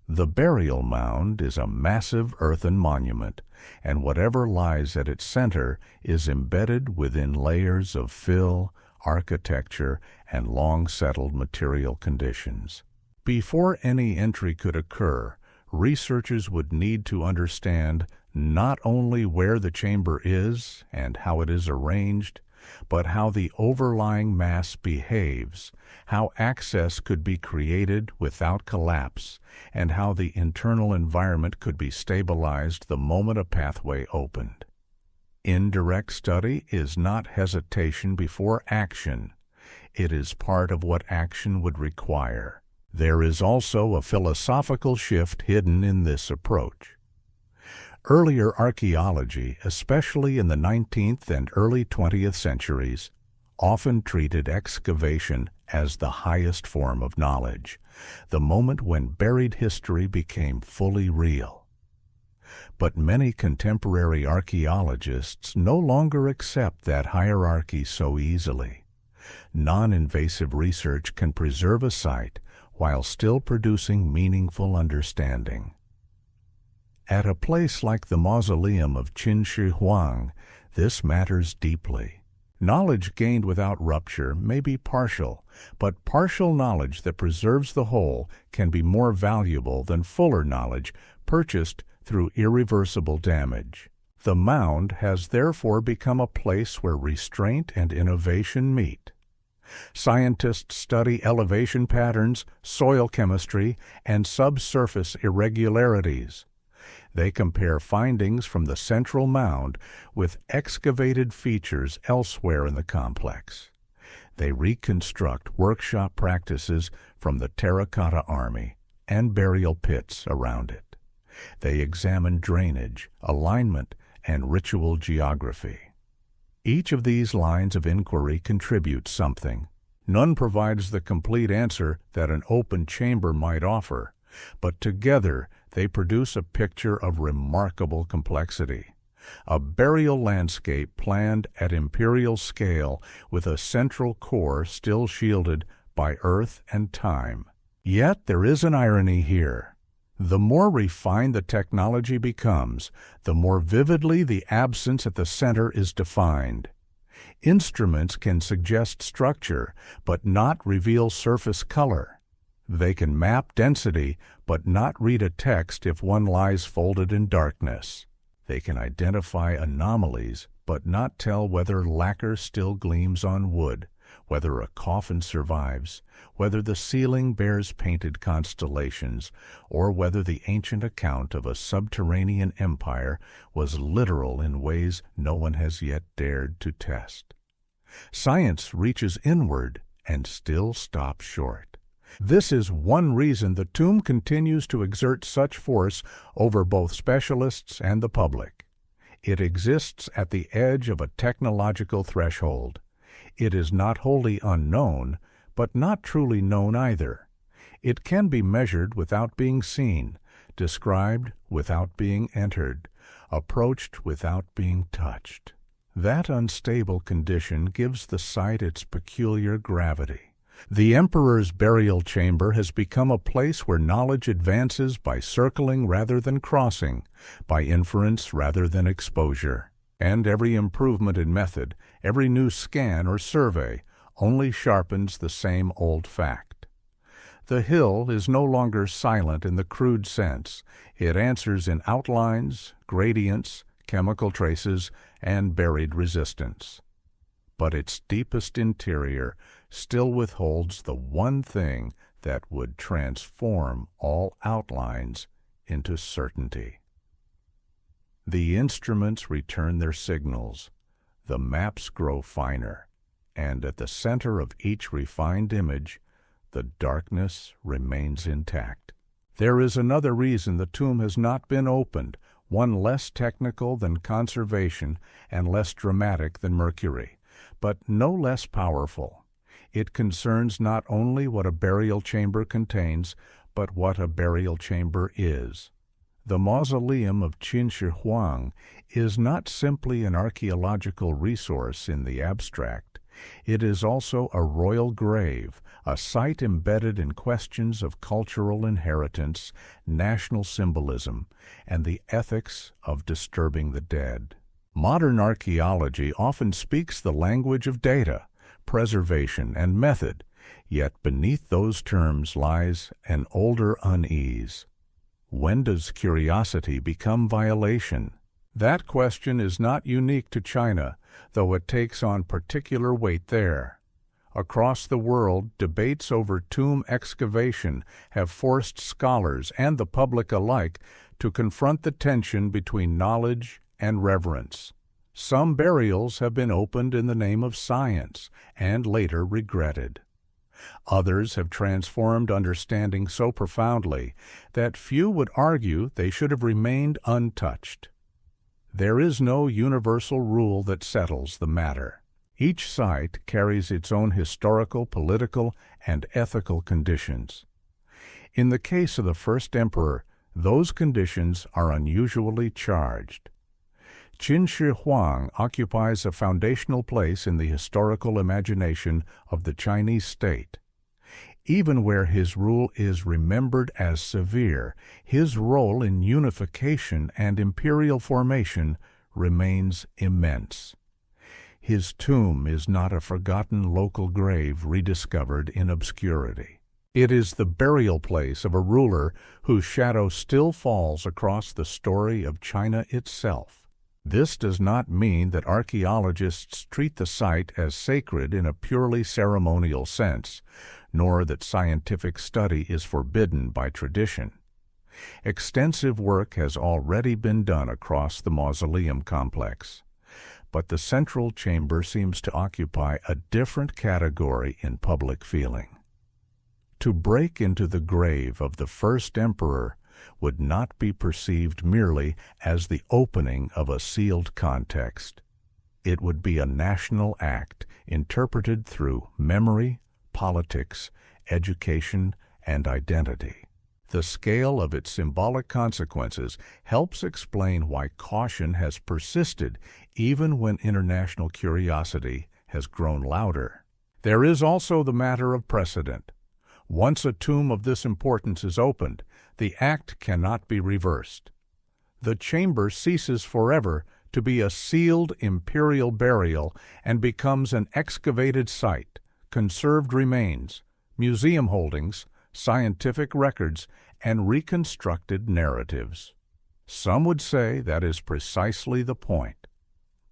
The burial mound is a massive earthen monument, and whatever lies at its center is embedded within layers of fill, architecture, and long-settled material conditions. Before any entry could occur, researchers would need to understand not only where the chamber is and how it is arranged, but how the overlying mass behaves, how access could be created without collapse, and how the internal environment could be stabilized the moment a pathway opened. Indirect study is not hesitation before action. It is part of what action would require. There is also a philosophical shift hidden in this approach. Earlier archaeology, especially in the 19th and early 20th centuries, often treated excavation as the highest form of knowledge, the moment when buried history became fully real. But many contemporary archaeologists no longer accept that hierarchy so easily. Non-invasive research can preserve a site while still producing meaningful understanding. At a place like the mausoleum of Qin Shi Huang, this matters deeply. Knowledge gained without rupture may be partial, but partial knowledge that preserves the whole can be more valuable than fuller knowledge purchased through irreversible damage. The mound has therefore become a place where restraint and innovation meet. Scientists study elevation patterns, soil chemistry, and subsurface irregularities. They compare findings from the central mound with excavated features elsewhere in the complex. They reconstruct workshop practices from the Terracotta Army and burial pits around it. They examine drainage, alignment, and ritual geography. Each of these lines of inquiry contributes something. None provides the complete answer that an open chamber might offer, but together they produce a picture of remarkable complexity. A burial landscape planned at imperial scale with a central core still shielded by earth and time. Yet there is an irony here. The more refined the technology becomes, the more vividly the absence at the center is defined. Instruments can suggest structure, but not reveal surface color. They can map density, but not read a text if one lies folded in darkness. They can identify anomalies, but not tell whether lacquer still gleams on wood, whether a coffin survives, whether the ceiling bears painted constellations, or whether the ancient account of a subterranean empire was literal in ways no one has yet dared to test. Science reaches inward and still stops short. This is one reason the tomb continues to exert such force over both specialists and the public. It exists at the edge of a technological threshold. It is not wholly unknown, but not truly known either. It can be measured without being seen, described without being entered, approached without being touched. That unstable condition gives the site its peculiar gravity. The emperor's burial chamber has become a place where knowledge advances by circling rather than crossing, by inference rather than exposure. And every improvement in method, every new scan or survey, only sharpens the same old fact. The hill is no longer silent in the crude sense. It answers in outlines, gradients, chemical traces, and buried resistance. But its deepest interior still withholds the one thing that would transform all outlines into certainty. The instruments return their signals, the maps grow finer, and at the center of each refined image, the darkness remains intact. There is another reason the tomb has not been opened, one less technical than conservation and less dramatic than mercury, but no less powerful. It concerns not only what a burial chamber contains, but what a burial chamber is. The mausoleum of Qin Shi Huang is not simply an archaeological resource in the abstract. It is also a royal grave, a site embedded in questions of cultural inheritance, national symbolism, and the ethics of disturbing the dead. Modern archaeology often speaks the language of data, preservation, and method, yet beneath those terms lies an older unease. When does curiosity become violation? That question is not unique to China, though it takes on particular weight there. Across the world, debates over tomb excavation have forced scholars and the public alike to confront the tension between knowledge and reverence. Some burials have been opened in the name of science and later regretted. Others have transformed understanding so profoundly that few would argue they should have remained untouched. There is no universal rule that settles the matter. Each site carries its own historical, political, and ethical conditions. In the case of the first emperor, those conditions are unusually charged. Qin Shi Huang occupies a foundational place in the historical imagination of the Chinese state. Even where his rule is remembered as severe, his role in unification and imperial formation remains immense. His tomb is not a forgotten local grave rediscovered in obscurity. It is the burial place of a ruler whose shadow still falls across the story of China itself. This does not mean that archaeologists treat the site as sacred in a purely ceremonial sense, nor that scientific study is forbidden by tradition. Extensive work has already been done across the mausoleum complex. but the central chamber seems to occupy a different category in public feeling. To break into the grave of the first emperor would not be perceived merely as the opening of a sealed context. It would be a national act interpreted through memory, politics, education, and identity. The scale of its symbolic consequences helps explain why caution has persisted even when international curiosity has grown louder. There is also the matter of precedent. Once a tomb of this importance is opened, the act cannot be reversed. The chamber ceases forever to be a sealed imperial burial and becomes an excavated site, conserved remains, museum holdings, scientific records, and reconstructed narratives. Some would say that is precisely the point.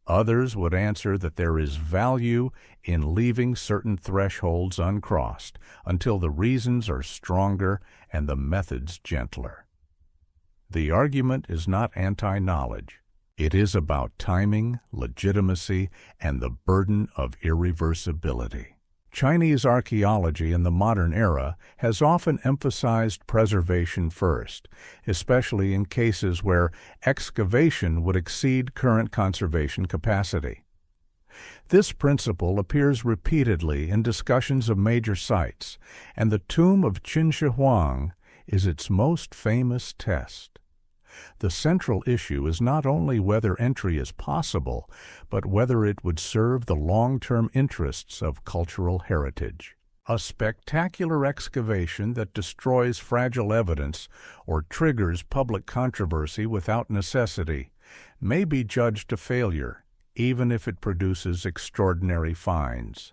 Others would answer that there is value in leaving certain thresholds uncrossed until the reasons are stronger and the methods gentler. The argument is not anti-knowledge. It is about timing, legitimacy, and the burden of irreversibility. Chinese archaeology in the modern era has often emphasized preservation first, especially in cases where excavation would exceed current conservation capacity. This principle appears repeatedly in discussions of major sites, and the tomb of Qin Shi Huang is its most famous test. The central issue is not only whether entry is possible, but whether it would serve the long-term interests of cultural heritage. A spectacular excavation that destroys fragile evidence or triggers public controversy without necessity may be judged a failure, even if it produces extraordinary finds.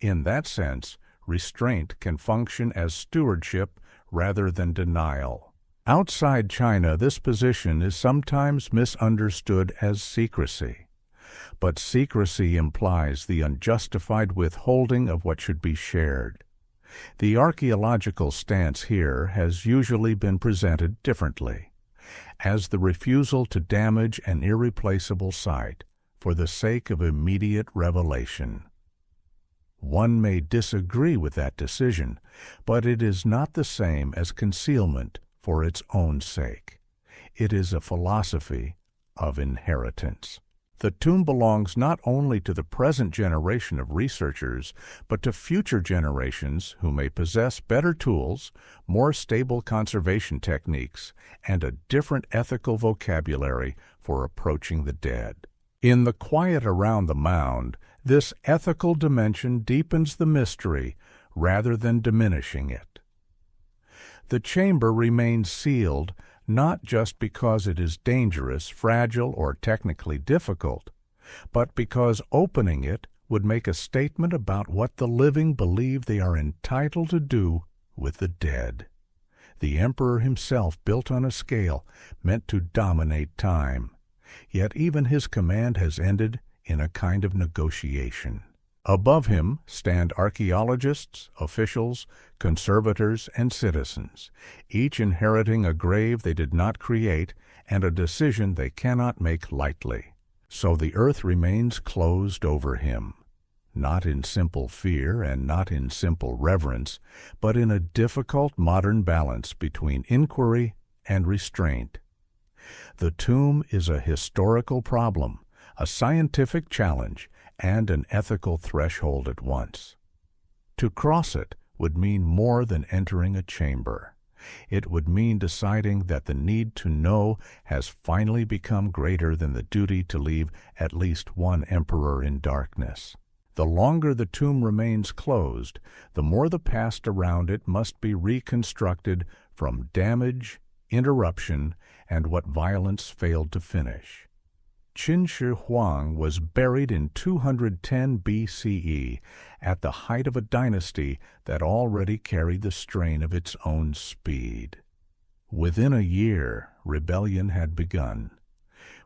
In that sense, restraint can function as stewardship rather than denial. Outside China, this position is sometimes misunderstood as secrecy. But secrecy implies the unjustified withholding of what should be shared. The archaeological stance here has usually been presented differently, as the refusal to damage an irreplaceable site for the sake of immediate revelation. One may disagree with that decision, but it is not the same as concealment for its own sake. It is a philosophy of inheritance. The tomb belongs not only to the present generation of researchers, but to future generations who may possess better tools, more stable conservation techniques, and a different ethical vocabulary for approaching the dead. In the quiet around the mound, this ethical dimension deepens the mystery rather than diminishing it. The chamber remains sealed not just because it is dangerous, fragile, or technically difficult, but because opening it would make a statement about what the living believe they are entitled to do with the dead. The emperor himself built on a scale meant to dominate time, yet even his command has ended in a kind of negotiation. Above him stand archaeologists, officials, conservators, and citizens, each inheriting a grave they did not create and a decision they cannot make lightly. So the earth remains closed over him, not in simple fear and not in simple reverence, but in a difficult modern balance between inquiry and restraint. The tomb is a historical problem, a scientific challenge, and an ethical threshold at once. To cross it would mean more than entering a chamber. It would mean deciding that the need to know has finally become greater than the duty to leave at least one emperor in darkness. The longer the tomb remains closed, the more the past around it must be reconstructed from damage, interruption, and what violence failed to finish. Qin Shi Huang was buried in 210 BCE at the height of a dynasty that already carried the strain of its own speed. Within a year, rebellion had begun.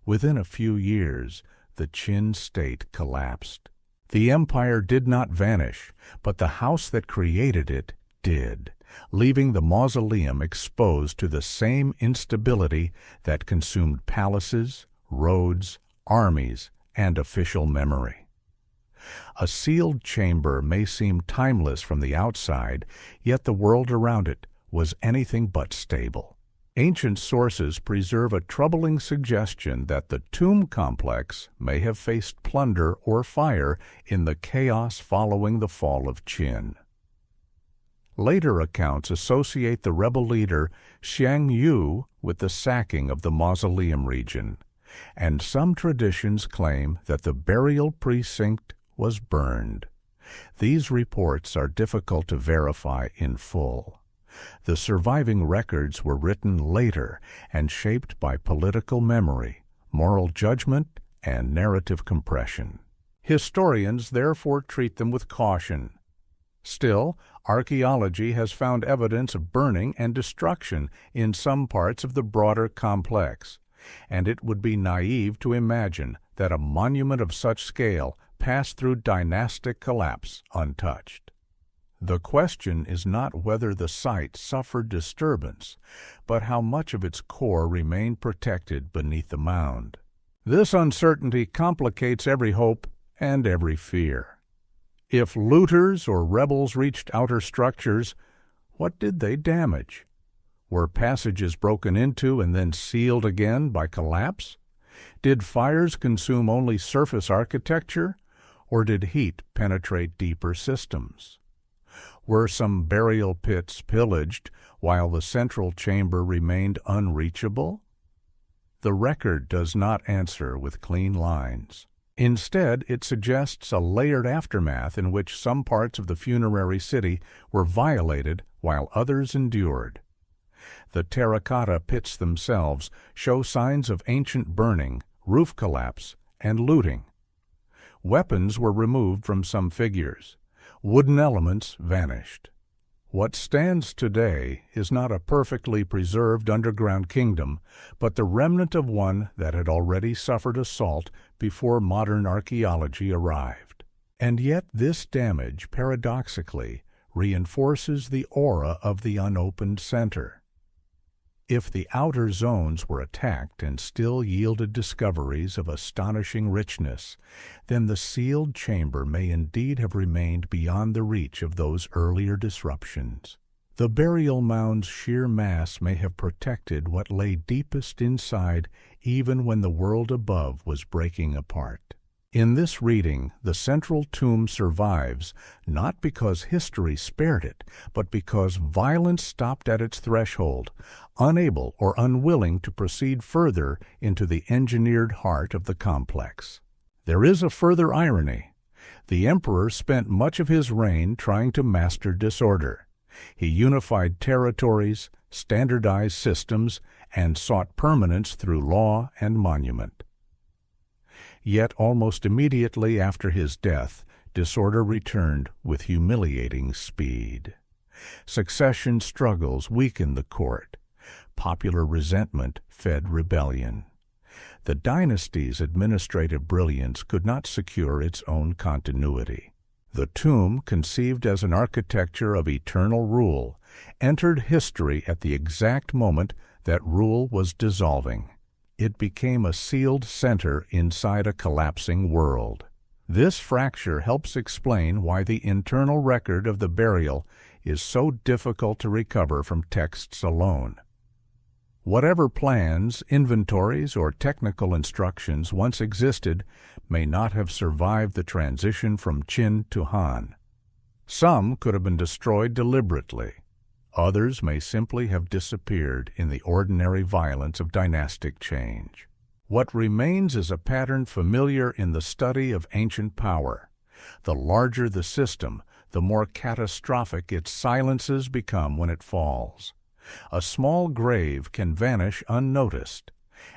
Within a few years, the Qin state collapsed. The empire did not vanish, but the house that created it did, leaving the mausoleum exposed to the same instability that consumed palaces, roads, armies, and official memory. A sealed chamber may seem timeless from the outside, yet the world around it was anything but stable. Ancient sources preserve a troubling suggestion that the tomb complex may have faced plunder or fire in the chaos following the fall of Qin. Later accounts associate the rebel leader Xiang Yu with the sacking of the mausoleum region, and some traditions claim that the burial precinct was burned. These reports are difficult to verify in full. The surviving records were written later and shaped by political memory, moral judgment, and narrative compression. Historians therefore treat them with caution. Still, archaeology has found evidence of burning and destruction in some parts of the broader complex, and it would be naive to imagine that a monument of such scale passed through dynastic collapse untouched. The question is not whether the site suffered disturbance, but how much of its core remained protected beneath the mound. This uncertainty complicates every hope and every fear. If looters or rebels reached outer structures, what did they damage? Were passages broken into and then sealed again by collapse? Did fires consume only surface architecture, or did heat penetrate deeper systems? Were some burial pits pillaged while the central chamber remained unreachable? The record does not answer with clean lines. Instead, it suggests a layered aftermath in which some parts of the funerary city were violated while others endured. The terracotta pits themselves show signs of ancient burning, roof collapse, and looting. Weapons were removed from some figures. Wooden elements vanished. What stands today is not a perfectly preserved underground kingdom, but the remnant of one that had already suffered assault before modern archaeology arrived. And yet this damage, paradoxically, reinforces the aura of the unopened center. If the outer zones were attacked and still yielded discoveries of astonishing richness, then the sealed chamber may indeed have remained beyond the reach of those earlier disruptions. The burial mound's sheer mass may have protected what lay deepest inside even when the world above was breaking apart. In this reading, the central tomb survives not because history spared it, but because violence stopped at its threshold, unable or unwilling to proceed further into the engineered heart of the complex. There is a further irony. The emperor spent much of his reign trying to master disorder. He unified territories, standardized systems, and sought permanence through law and monument. Yet almost immediately after his death, disorder returned with humiliating speed. Succession struggles weakened the court. Popular resentment fed rebellion. The dynasty's administrative brilliance could not secure its own continuity. The tomb, conceived as an architecture of eternal rule, entered history at the exact moment that rule was dissolving. It became a sealed center inside a collapsing world. This fracture helps explain why the internal record of the burial is so difficult to recover from texts alone. Whatever plans, inventories, or technical instructions once existed may not have survived the transition from Qin to Han. Some could have been destroyed deliberately. Others may simply have disappeared in the ordinary violence of dynastic change. What remains is a pattern familiar in the study of ancient power. The larger the system, the more catastrophic its silences become when it falls. A small grave can vanish unnoticed.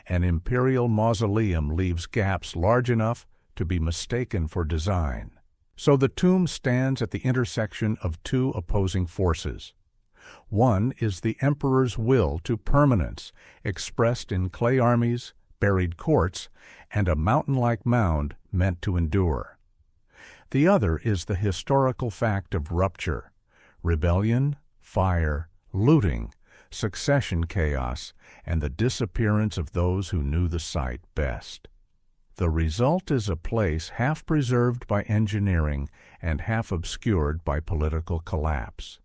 An imperial mausoleum leaves gaps large enough to be mistaken for design. So the tomb stands at the intersection of two opposing forces. One is the emperor's will to permanence, expressed in clay armies, buried courts, and a mountain-like mound meant to endure. The other is the historical fact of rupture, rebellion, fire, looting, succession chaos, and the disappearance of those who knew the site best. The result is a place half preserved by engineering and half obscured by political collapse.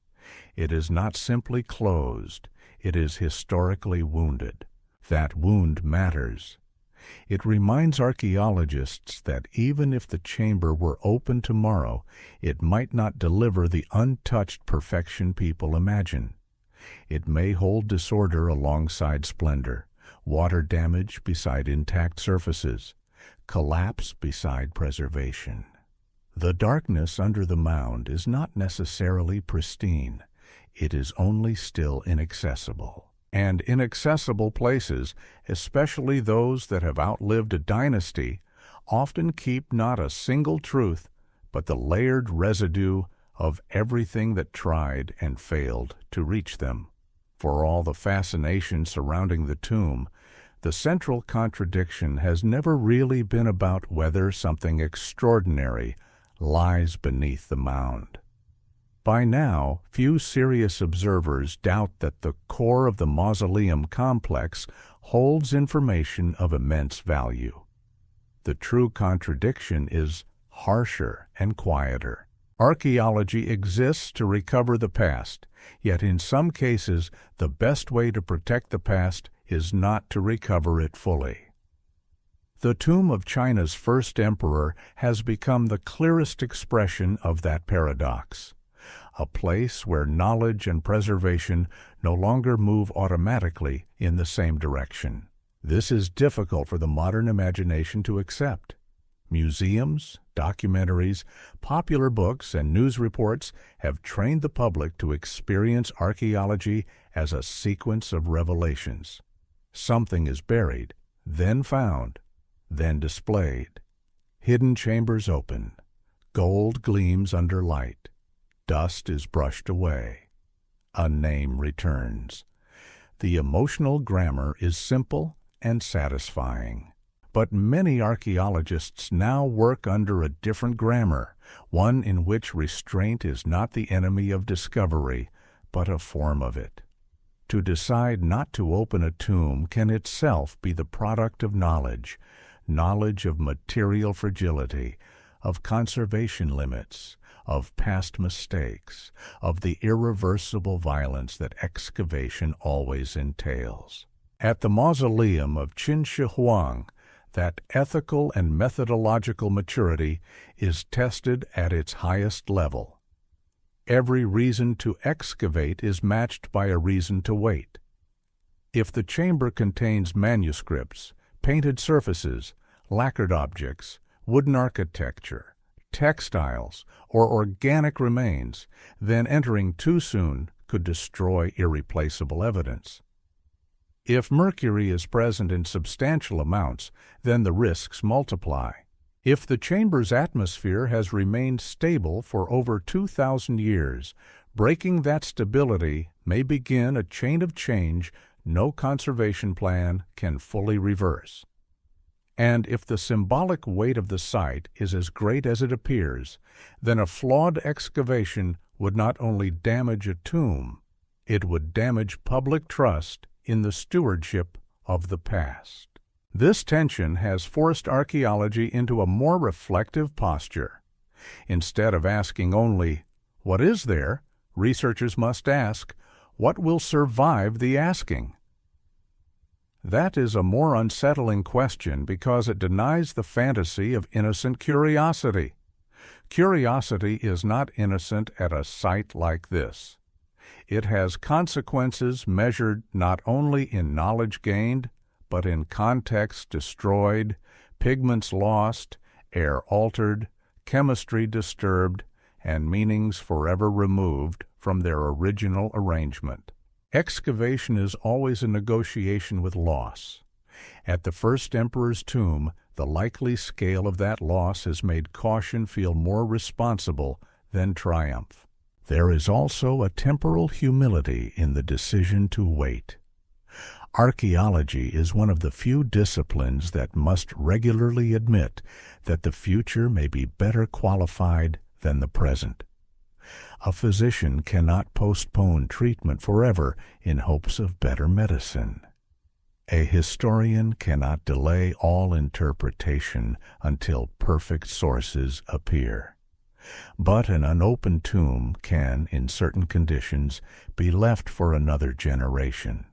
It is not simply closed, it is historically wounded. That wound matters. It reminds archaeologists that even if the chamber were open tomorrow, it might not deliver the untouched perfection people imagine. It may hold disorder alongside splendor, water damage beside intact surfaces, collapse beside preservation. The darkness under the mound is not necessarily pristine. It is only still inaccessible. And inaccessible places, especially those that have outlived a dynasty, often keep not a single truth, but the layered residue of everything that tried and failed to reach them. For all the fascination surrounding the tomb, the central contradiction has never really been about whether something extraordinary lies beneath the mound. By now, few serious observers doubt that the core of the mausoleum complex holds information of immense value. The true contradiction is harsher and quieter. Archaeology exists to recover the past, yet in some cases the best way to protect the past is not to recover it fully. The tomb of China's first emperor has become the clearest expression of that paradox. A place where knowledge and preservation no longer move automatically in the same direction. This is difficult for the modern imagination to accept. Museums, documentaries, popular books, and news reports have trained the public to experience archaeology as a sequence of revelations. Something is buried, then found, then displayed. Hidden chambers open. Gold gleams under light. Dust is brushed away. A name returns. The emotional grammar is simple and satisfying. But many archaeologists now work under a different grammar, one in which restraint is not the enemy of discovery, but a form of it. To decide not to open a tomb can itself be the product of knowledge of material fragility, of conservation limits, of past mistakes, of the irreversible violence that excavation always entails. At the mausoleum of Qin Shi Huang, that ethical and methodological maturity is tested at its highest level. Every reason to excavate is matched by a reason to wait. If the chamber contains manuscripts, painted surfaces, lacquered objects, wooden architecture, textiles, or organic remains, then entering too soon could destroy irreplaceable evidence. If mercury is present in substantial amounts, then the risks multiply. If the chamber's atmosphere has remained stable for over 2,000 years, breaking that stability may begin a chain of change no conservation plan can fully reverse. And if the symbolic weight of the site is as great as it appears, then a flawed excavation would not only damage a tomb, it would damage public trust in the stewardship of the past. This tension has forced archaeology into a more reflective posture. Instead of asking only, "What is there?" researchers must ask, "What will survive the asking?" That is a more unsettling question because it denies the fantasy of innocent curiosity. Curiosity is not innocent at a site like this. It has consequences measured not only in knowledge gained, but in context destroyed, pigments lost, air altered, chemistry disturbed, and meanings forever removed from their original arrangement. Excavation is always a negotiation with loss. At the first emperor's tomb, the likely scale of that loss has made caution feel more responsible than triumph. There is also a temporal humility in the decision to wait. Archaeology is one of the few disciplines that must regularly admit that the future may be better qualified than the present. A physician cannot postpone treatment forever in hopes of better medicine. A historian cannot delay all interpretation until perfect sources appear. But an unopened tomb can, in certain conditions, be left for another generation.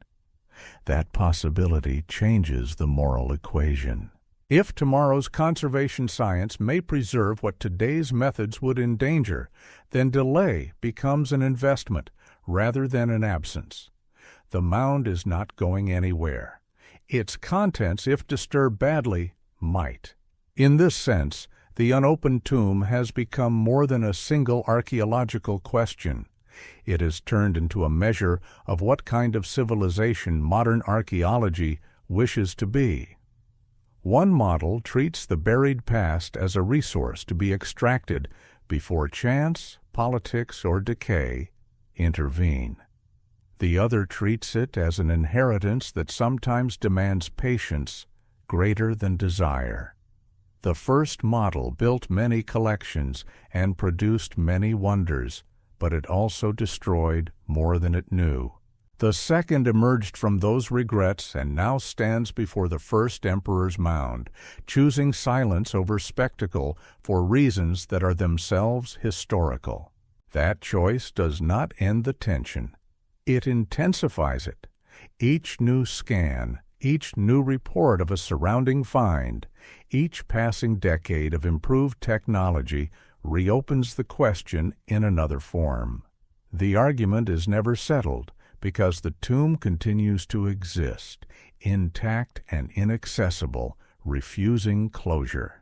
That possibility changes the moral equation. If tomorrow's conservation science may preserve what today's methods would endanger, then delay becomes an investment rather than an absence. The mound is not going anywhere. Its contents, if disturbed badly, might. In this sense, the unopened tomb has become more than a single archaeological question. It has turned into a measure of what kind of civilization modern archaeology wishes to be. One model treats the buried past as a resource to be extracted before chance, politics, or decay intervene. The other treats it as an inheritance that sometimes demands patience greater than desire. The first model built many collections and produced many wonders, but it also destroyed more than it knew. The second emerged from those regrets and now stands before the first emperor's mound, choosing silence over spectacle for reasons that are themselves historical. That choice does not end the tension. It intensifies it. Each new scan, each new report of a surrounding find, each passing decade of improved technology reopens the question in another form. The argument is never settled because the tomb continues to exist, intact and inaccessible, refusing closure.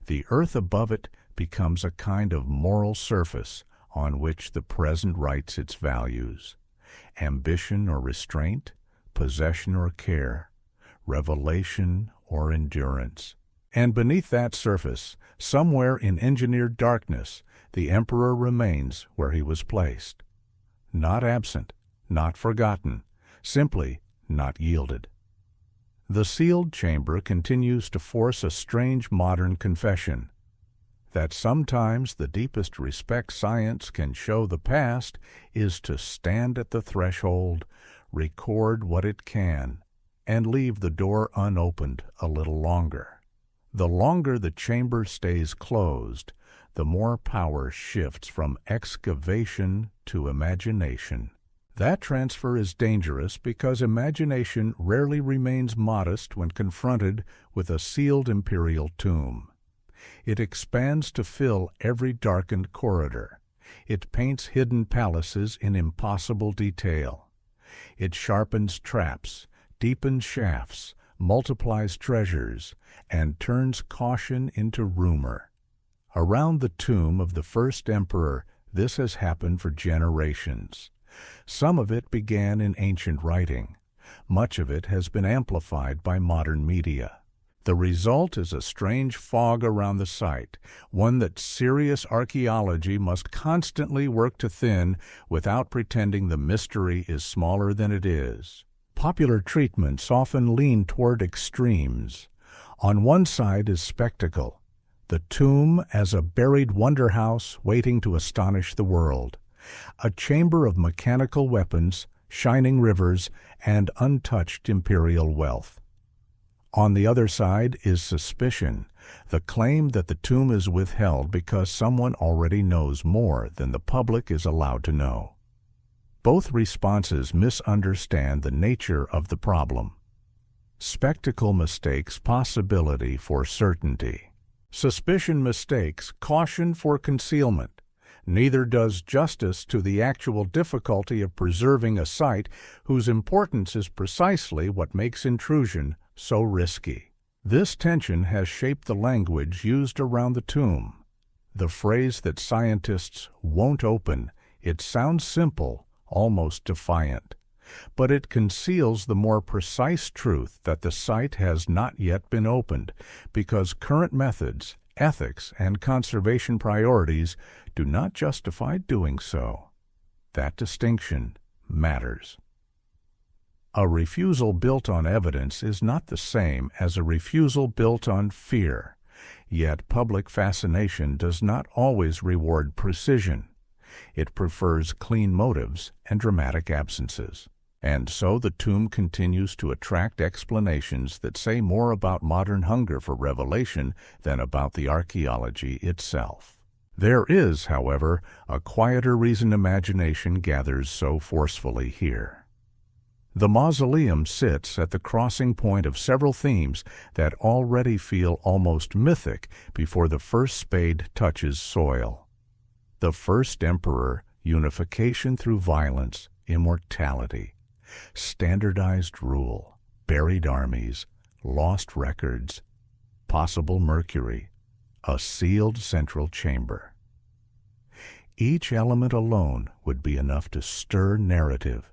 The earth above it becomes a kind of moral surface on which the present writes its values. Ambition or restraint, possession or care, revelation or endurance. And beneath that surface, somewhere in engineered darkness, the emperor remains where he was placed. Not absent, not forgotten, simply not yielded. The sealed chamber continues to force a strange modern confession, that sometimes the deepest respect science can show the past is to stand at the threshold, record what it can, and leave the door unopened a little longer. The longer the chamber stays closed, the more power shifts from excavation to imagination. That transfer is dangerous because imagination rarely remains modest when confronted with a sealed imperial tomb. It expands to fill every darkened corridor. It paints hidden palaces in impossible detail. It sharpens traps, deepens shafts, multiplies treasures, and turns caution into rumor. Around the tomb of the first emperor, this has happened for generations. Some of it began in ancient writing. Much of it has been amplified by modern media. The result is a strange fog around the site, one that serious archaeology must constantly work to thin without pretending the mystery is smaller than it is. Popular treatments often lean toward extremes. On one side is spectacle, the tomb as a buried wonder house waiting to astonish the world, a chamber of mechanical weapons, shining rivers, and untouched imperial wealth. On the other side is suspicion, the claim that the tomb is withheld because someone already knows more than the public is allowed to know. Both responses misunderstand the nature of the problem. Spectacle mistakes possibility for certainty. Suspicion mistakes caution for concealment. Neither does justice to the actual difficulty of preserving a site whose importance is precisely what makes intrusion so risky. This tension has shaped the language used around the tomb. The phrase that scientists won't open, it sounds simple, almost defiant, but it conceals the more precise truth that the site has not yet been opened because current methods, ethics, and conservation priorities do not justify doing so. That distinction matters. A refusal built on evidence is not the same as a refusal built on fear, yet public fascination does not always reward precision. It prefers clean motives and dramatic absences. And so the tomb continues to attract explanations that say more about modern hunger for revelation than about the archaeology itself. There is, however, a quieter reason imagination gathers so forcefully here. The mausoleum sits at the crossing point of several themes that already feel almost mythic before the first spade touches soil. The first emperor, unification through violence, immortality, standardized rule, buried armies, lost records, possible mercury, a sealed central chamber. Each element alone would be enough to stir narrative.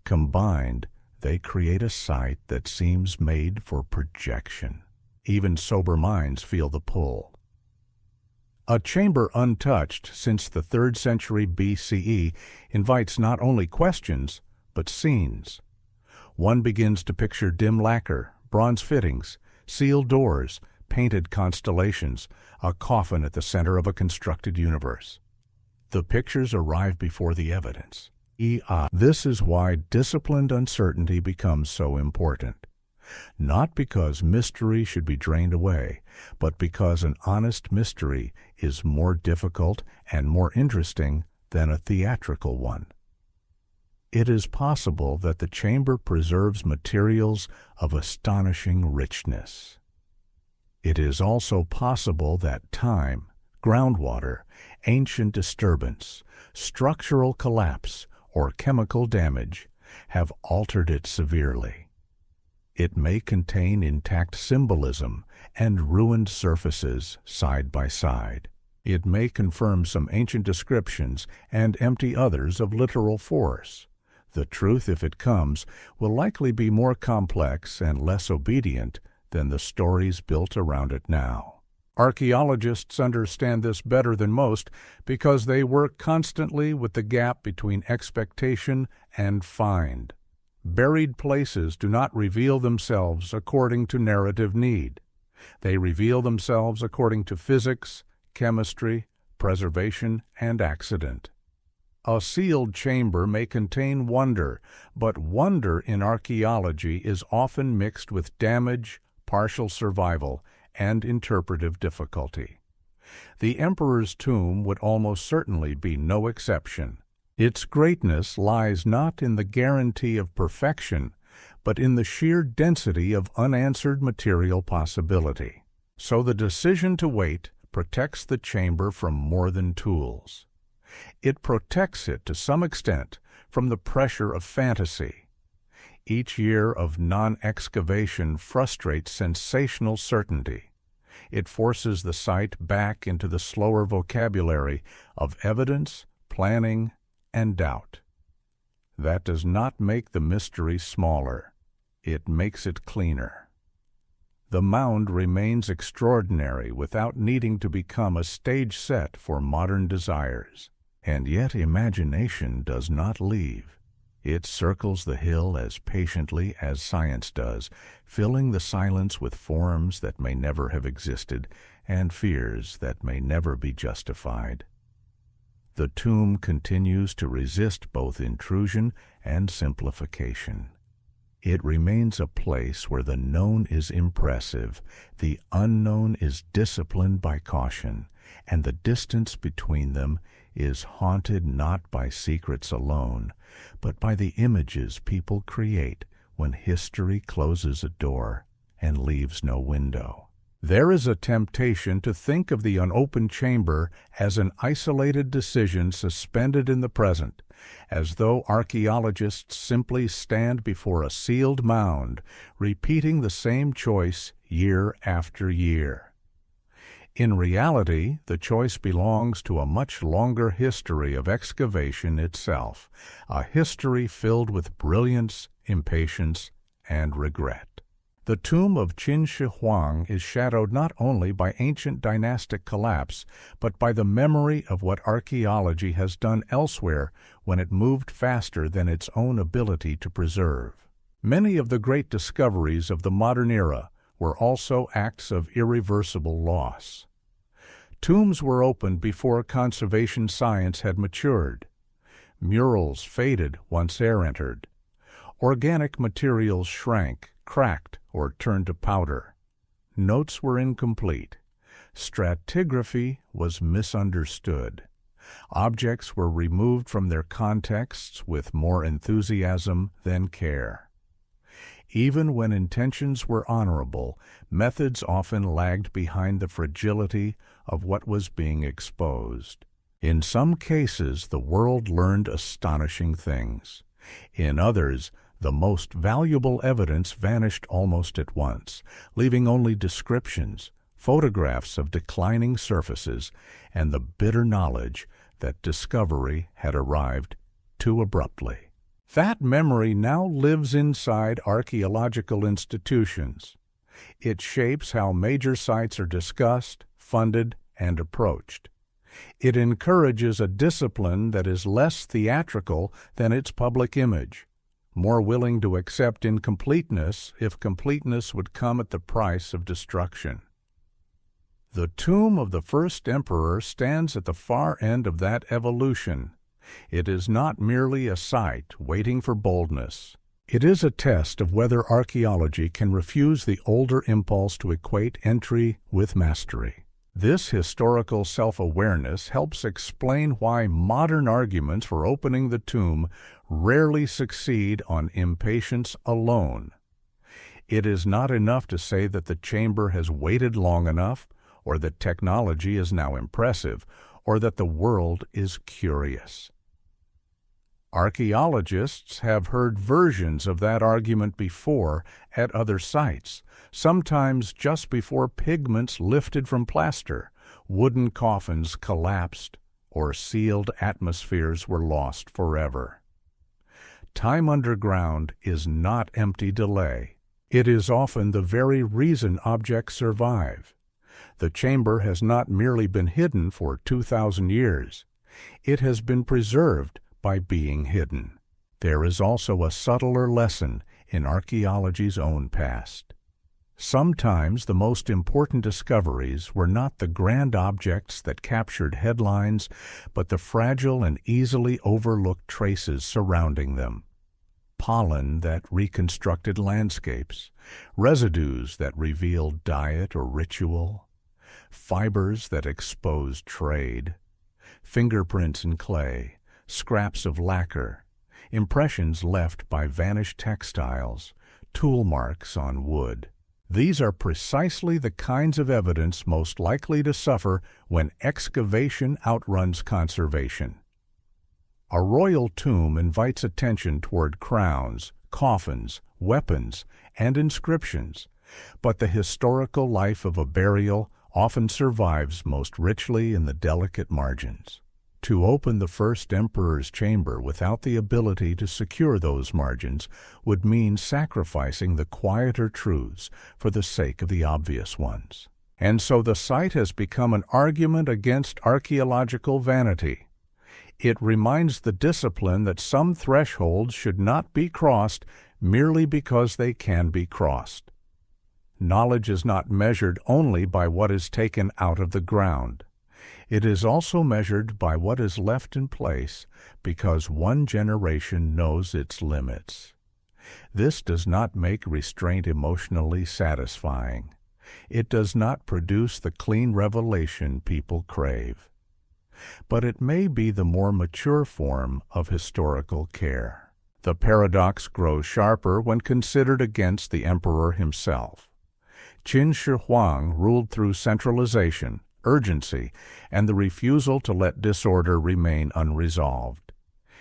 Combined, they create a sight that seems made for projection. Even sober minds feel the pull. A chamber untouched since the 3rd century BCE invites not only questions, but scenes. One begins to picture dim lacquer, bronze fittings, sealed doors, painted constellations, a coffin at the center of a constructed universe. The pictures arrive before the evidence. This is why disciplined uncertainty becomes so important. Not because mystery should be drained away, but because an honest mystery is more difficult and more interesting than a theatrical one. It is possible that the chamber preserves materials of astonishing richness. It is also possible that time, groundwater, ancient disturbance, structural collapse, or chemical damage have altered it severely. It may contain intact symbolism and ruined surfaces side by side. It may confirm some ancient descriptions and empty others of literal force. The truth, if it comes, will likely be more complex and less obedient than the stories built around it now. Archaeologists understand this better than most because they work constantly with the gap between expectation and find. Buried places do not reveal themselves according to narrative need. They reveal themselves according to physics, chemistry, preservation, and accident. A sealed chamber may contain wonder, but wonder in archaeology is often mixed with damage, partial survival, and interpretive difficulty. The emperor's tomb would almost certainly be no exception. Its greatness lies not in the guarantee of perfection, but in the sheer density of unanswered material possibility. So the decision to wait protects the chamber from more than tools. It protects it to some extent from the pressure of fantasy. Each year of non-excavation frustrates sensational certainty. It forces the site back into the slower vocabulary of evidence, planning, and doubt. That does not make the mystery smaller. It makes it cleaner. The mound remains extraordinary without needing to become a stage set for modern desires. And yet imagination does not leave. It circles the hill as patiently as science does, filling the silence with forms that may never have existed and fears that may never be justified. The tomb continues to resist both intrusion and simplification. It remains a place where the known is impressive, the unknown is disciplined by caution, and the distance between them is haunted not by secrets alone, but by the images people create when history closes a door and leaves no window. There is a temptation to think of the unopened chamber as an isolated decision suspended in the present, as though archaeologists simply stand before a sealed mound, repeating the same choice year after year. In reality, the choice belongs to a much longer history of excavation itself, a history filled with brilliance, impatience, and regret. The tomb of Qin Shi Huang is shadowed not only by ancient dynastic collapse, but by the memory of what archaeology has done elsewhere when it moved faster than its own ability to preserve. Many of the great discoveries of the modern era were also acts of irreversible loss. Tombs were opened before conservation science had matured. Murals faded once air entered. Organic materials shrank, cracked, or turned to powder. Notes were incomplete. Stratigraphy was misunderstood. Objects were removed from their contexts with more enthusiasm than care. Even when intentions were honorable, methods often lagged behind the fragility of what was being exposed. In some cases, the world learned astonishing things. In others, the most valuable evidence vanished almost at once, leaving only descriptions, photographs of declining surfaces, and the bitter knowledge that discovery had arrived too abruptly. That memory now lives inside archaeological institutions. It shapes how major sites are discussed, funded, and approached. It encourages a discipline that is less theatrical than its public image, more willing to accept incompleteness if completeness would come at the price of destruction. The tomb of the first emperor stands at the far end of that evolution. It is not merely a site waiting for boldness. It is a test of whether archaeology can refuse the older impulse to equate entry with mastery. This historical self-awareness helps explain why modern arguments for opening the tomb rarely succeed on impatience alone. It is not enough to say that the chamber has waited long enough, or that technology is now impressive, or that the world is curious. Archaeologists have heard versions of that argument before at other sites, sometimes just before pigments lifted from plaster, wooden coffins collapsed, or sealed atmospheres were lost forever. Time underground is not empty delay. It is often the very reason objects survive. The chamber has not merely been hidden for 2,000 years. It has been preserved by being hidden. There is also a subtler lesson in archaeology's own past. Sometimes the most important discoveries were not the grand objects that captured headlines, but the fragile and easily overlooked traces surrounding them. Pollen that reconstructed landscapes, residues that revealed diet or ritual, fibers that exposed trade, fingerprints in clay, scraps of lacquer, impressions left by vanished textiles, tool marks on wood. These are precisely the kinds of evidence most likely to suffer when excavation outruns conservation. A royal tomb invites attention toward crowns, coffins, weapons, and inscriptions, but the historical life of a burial often survives most richly in the delicate margins. To open the first emperor's chamber without the ability to secure those margins would mean sacrificing the quieter truths for the sake of the obvious ones. And so the site has become an argument against archaeological vanity. It reminds the discipline that some thresholds should not be crossed merely because they can be crossed. Knowledge is not measured only by what is taken out of the ground. It is also measured by what is left in place because one generation knows its limits. This does not make restraint emotionally satisfying. It does not produce the clean revelation people crave. But it may be the more mature form of historical care. The paradox grows sharper when considered against the emperor himself. Qin Shi Huang ruled through centralization, urgency, and the refusal to let disorder remain unresolved.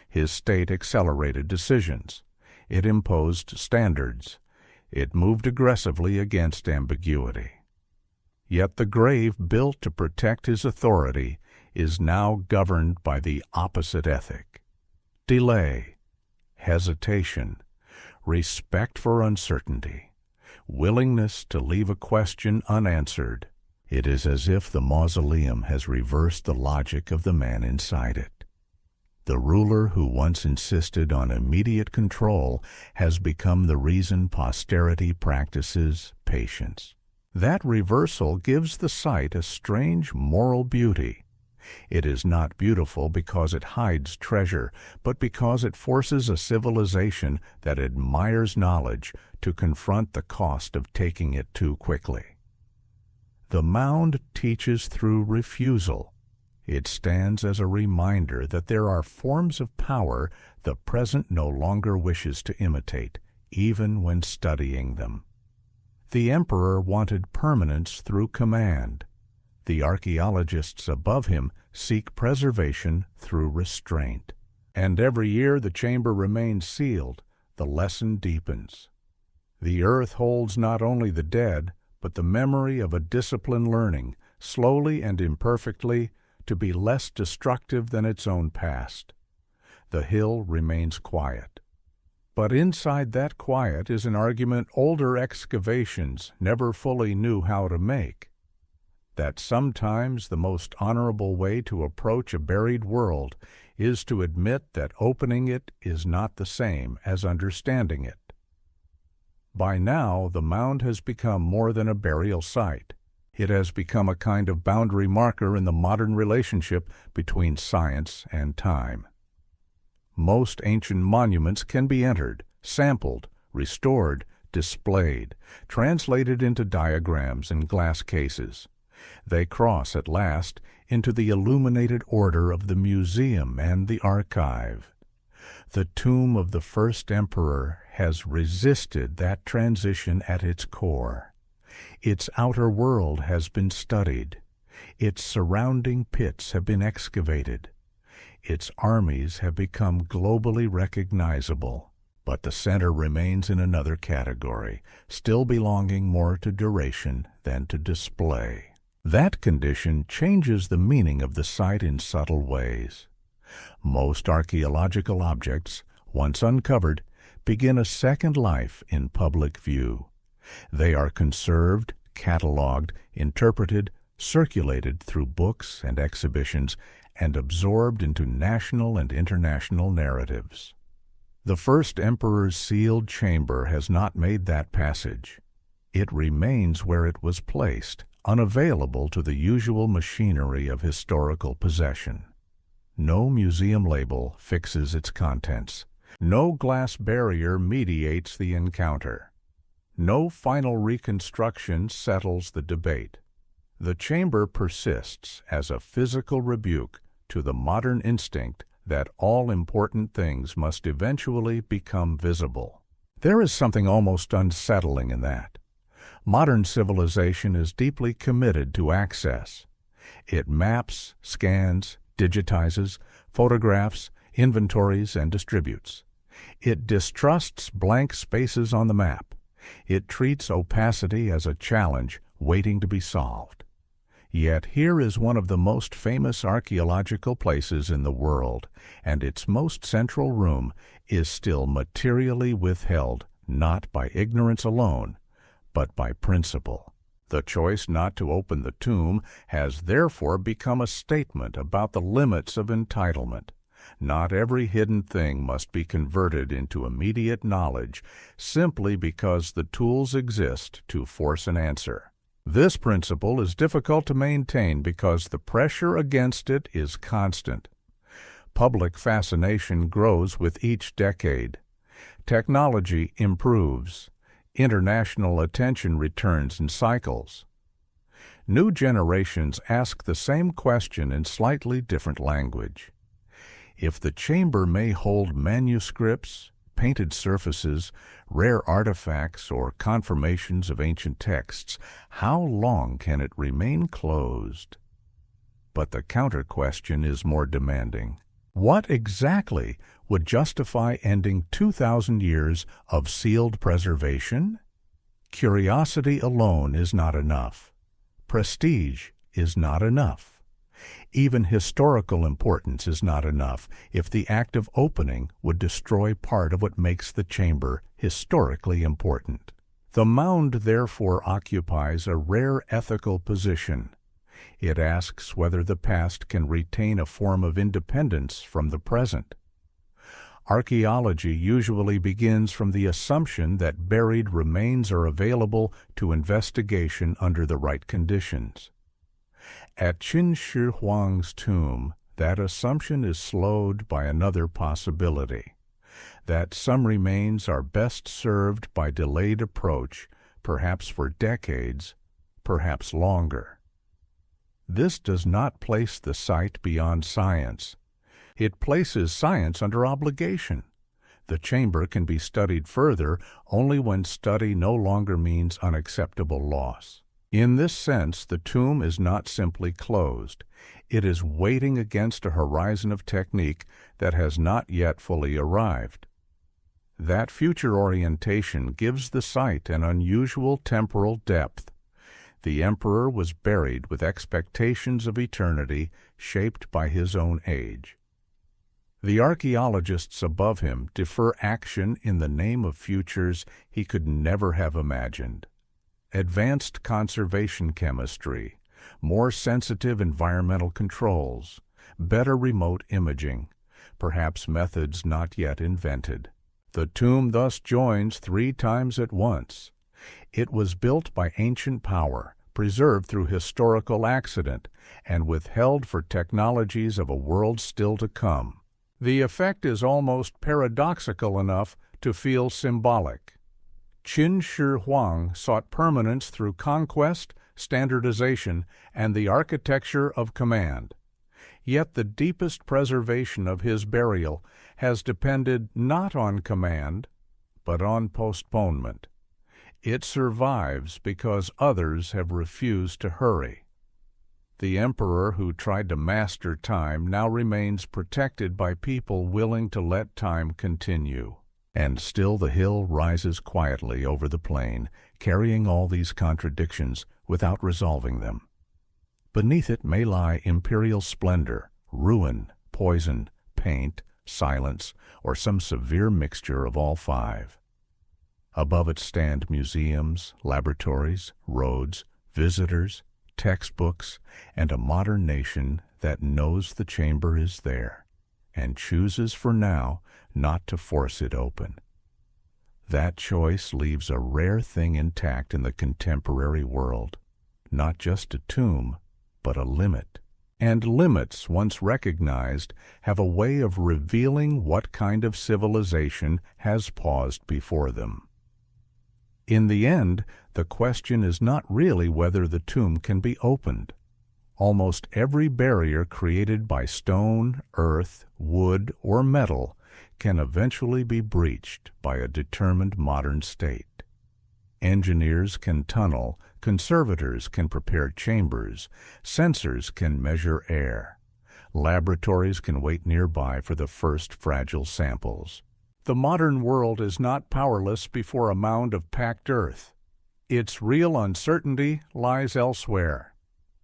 His state accelerated decisions. It imposed standards. It moved aggressively against ambiguity. Yet the grave built to protect his authority is now governed by the opposite ethic. Delay, hesitation, respect for uncertainty, willingness to leave a question unanswered. It is as if the mausoleum has reversed the logic of the man inside it. The ruler who once insisted on immediate control has become the reason posterity practices patience. That reversal gives the site a strange moral beauty. It is not beautiful because it hides treasure, but because it forces a civilization that admires knowledge to confront the cost of taking it too quickly. The mound teaches through refusal. It stands as a reminder that there are forms of power the present no longer wishes to imitate, even when studying them. The emperor wanted permanence through command. The archaeologists above him seek preservation through restraint. And every year the chamber remains sealed, the lesson deepens. The earth holds not only the dead, but the memory of a disciplined learning, slowly and imperfectly, to be less destructive than its own past. The hill remains quiet. But inside that quiet is an argument older excavations never fully knew how to make. That sometimes the most honorable way to approach a buried world is to admit that opening it is not the same as understanding it. By now, the mound has become more than a burial site. It has become a kind of boundary marker in the modern relationship between science and time. Most ancient monuments can be entered, sampled, restored, displayed, translated into diagrams and glass cases. They cross at last into the illuminated order of the museum and the archive. The tomb of the first emperor has resisted that transition at its core. Its outer world has been studied. Its surrounding pits have been excavated. Its armies have become globally recognizable. But the center remains in another category, still belonging more to duration than to display. That condition changes the meaning of the site in subtle ways. Most archaeological objects, once uncovered, begin a second life in public view. They are conserved, catalogued, interpreted, circulated through books and exhibitions, and absorbed into national and international narratives. The first emperor's sealed chamber has not made that passage. It remains where it was placed, unavailable to the usual machinery of historical possession. No museum label fixes its contents. No glass barrier mediates the encounter. No final reconstruction settles the debate. The chamber persists as a physical rebuke to the modern instinct that all important things must eventually become visible. There is something almost unsettling in that. Modern civilization is deeply committed to access. It maps, scans, digitizes, photographs, inventories, and distributes. It distrusts blank spaces on the map. It treats opacity as a challenge waiting to be solved. Yet here is one of the most famous archaeological places in the world, and its most central room is still materially withheld, not by ignorance alone, but by principle. The choice not to open the tomb has therefore become a statement about the limits of entitlement. Not every hidden thing must be converted into immediate knowledge simply because the tools exist to force an answer. This principle is difficult to maintain because the pressure against it is constant. Public fascination grows with each decade. Technology improves. International attention returns in cycles. New generations ask the same question in slightly different language. If the chamber may hold manuscripts, painted surfaces, rare artifacts, or confirmations of ancient texts, how long can it remain closed? But the counter-question is more demanding. What exactly would justify ending 2,000 years of sealed preservation? Curiosity alone is not enough. Prestige is not enough. Even historical importance is not enough if the act of opening would destroy part of what makes the chamber historically important. The mound therefore occupies a rare ethical position. It asks whether the past can retain a form of independence from the present. Archaeology usually begins from the assumption that buried remains are available to investigation under the right conditions. At Qin Shi Huang's tomb, that assumption is slowed by another possibility, that some remains are best served by delayed approach, perhaps for decades, perhaps longer. This does not place the site beyond science. It places science under obligation. The chamber can be studied further only when study no longer means unacceptable loss. In this sense, the tomb is not simply closed. It is waiting against a horizon of technique that has not yet fully arrived. That future orientation gives the site an unusual temporal depth. The emperor was buried with expectations of eternity shaped by his own age. The archaeologists above him defer action in the name of futures he could never have imagined. Advanced conservation chemistry, more sensitive environmental controls, better remote imaging, perhaps methods not yet invented. The tomb thus joins 3 times at once. It was built by ancient power, preserved through historical accident, and withheld for technologies of a world still to come. The effect is almost paradoxical enough to feel symbolic. Qin Shi Huang sought permanence through conquest, standardization, and the architecture of command. Yet the deepest preservation of his burial has depended not on command, but on postponement. It survives because others have refused to hurry. The emperor who tried to master time now remains protected by people willing to let time continue. And still the hill rises quietly over the plain, carrying all these contradictions without resolving them. Beneath it may lie imperial splendor, ruin, poison, paint, silence, or some severe mixture of all 5. Above it stand museums, laboratories, roads, visitors, textbooks, and a modern nation that knows the chamber is there, and chooses for now not to force it open. That choice leaves a rare thing intact in the contemporary world, not just a tomb, but a limit. And limits, once recognized, have a way of revealing what kind of civilization has paused before them. In the end, the question is not really whether the tomb can be opened. Almost every barrier created by stone, earth, wood, or metal can eventually be breached by a determined modern state. Engineers can tunnel, conservators can prepare chambers, sensors can measure air. Laboratories can wait nearby for the first fragile samples. The modern world is not powerless before a mound of packed earth. Its real uncertainty lies elsewhere.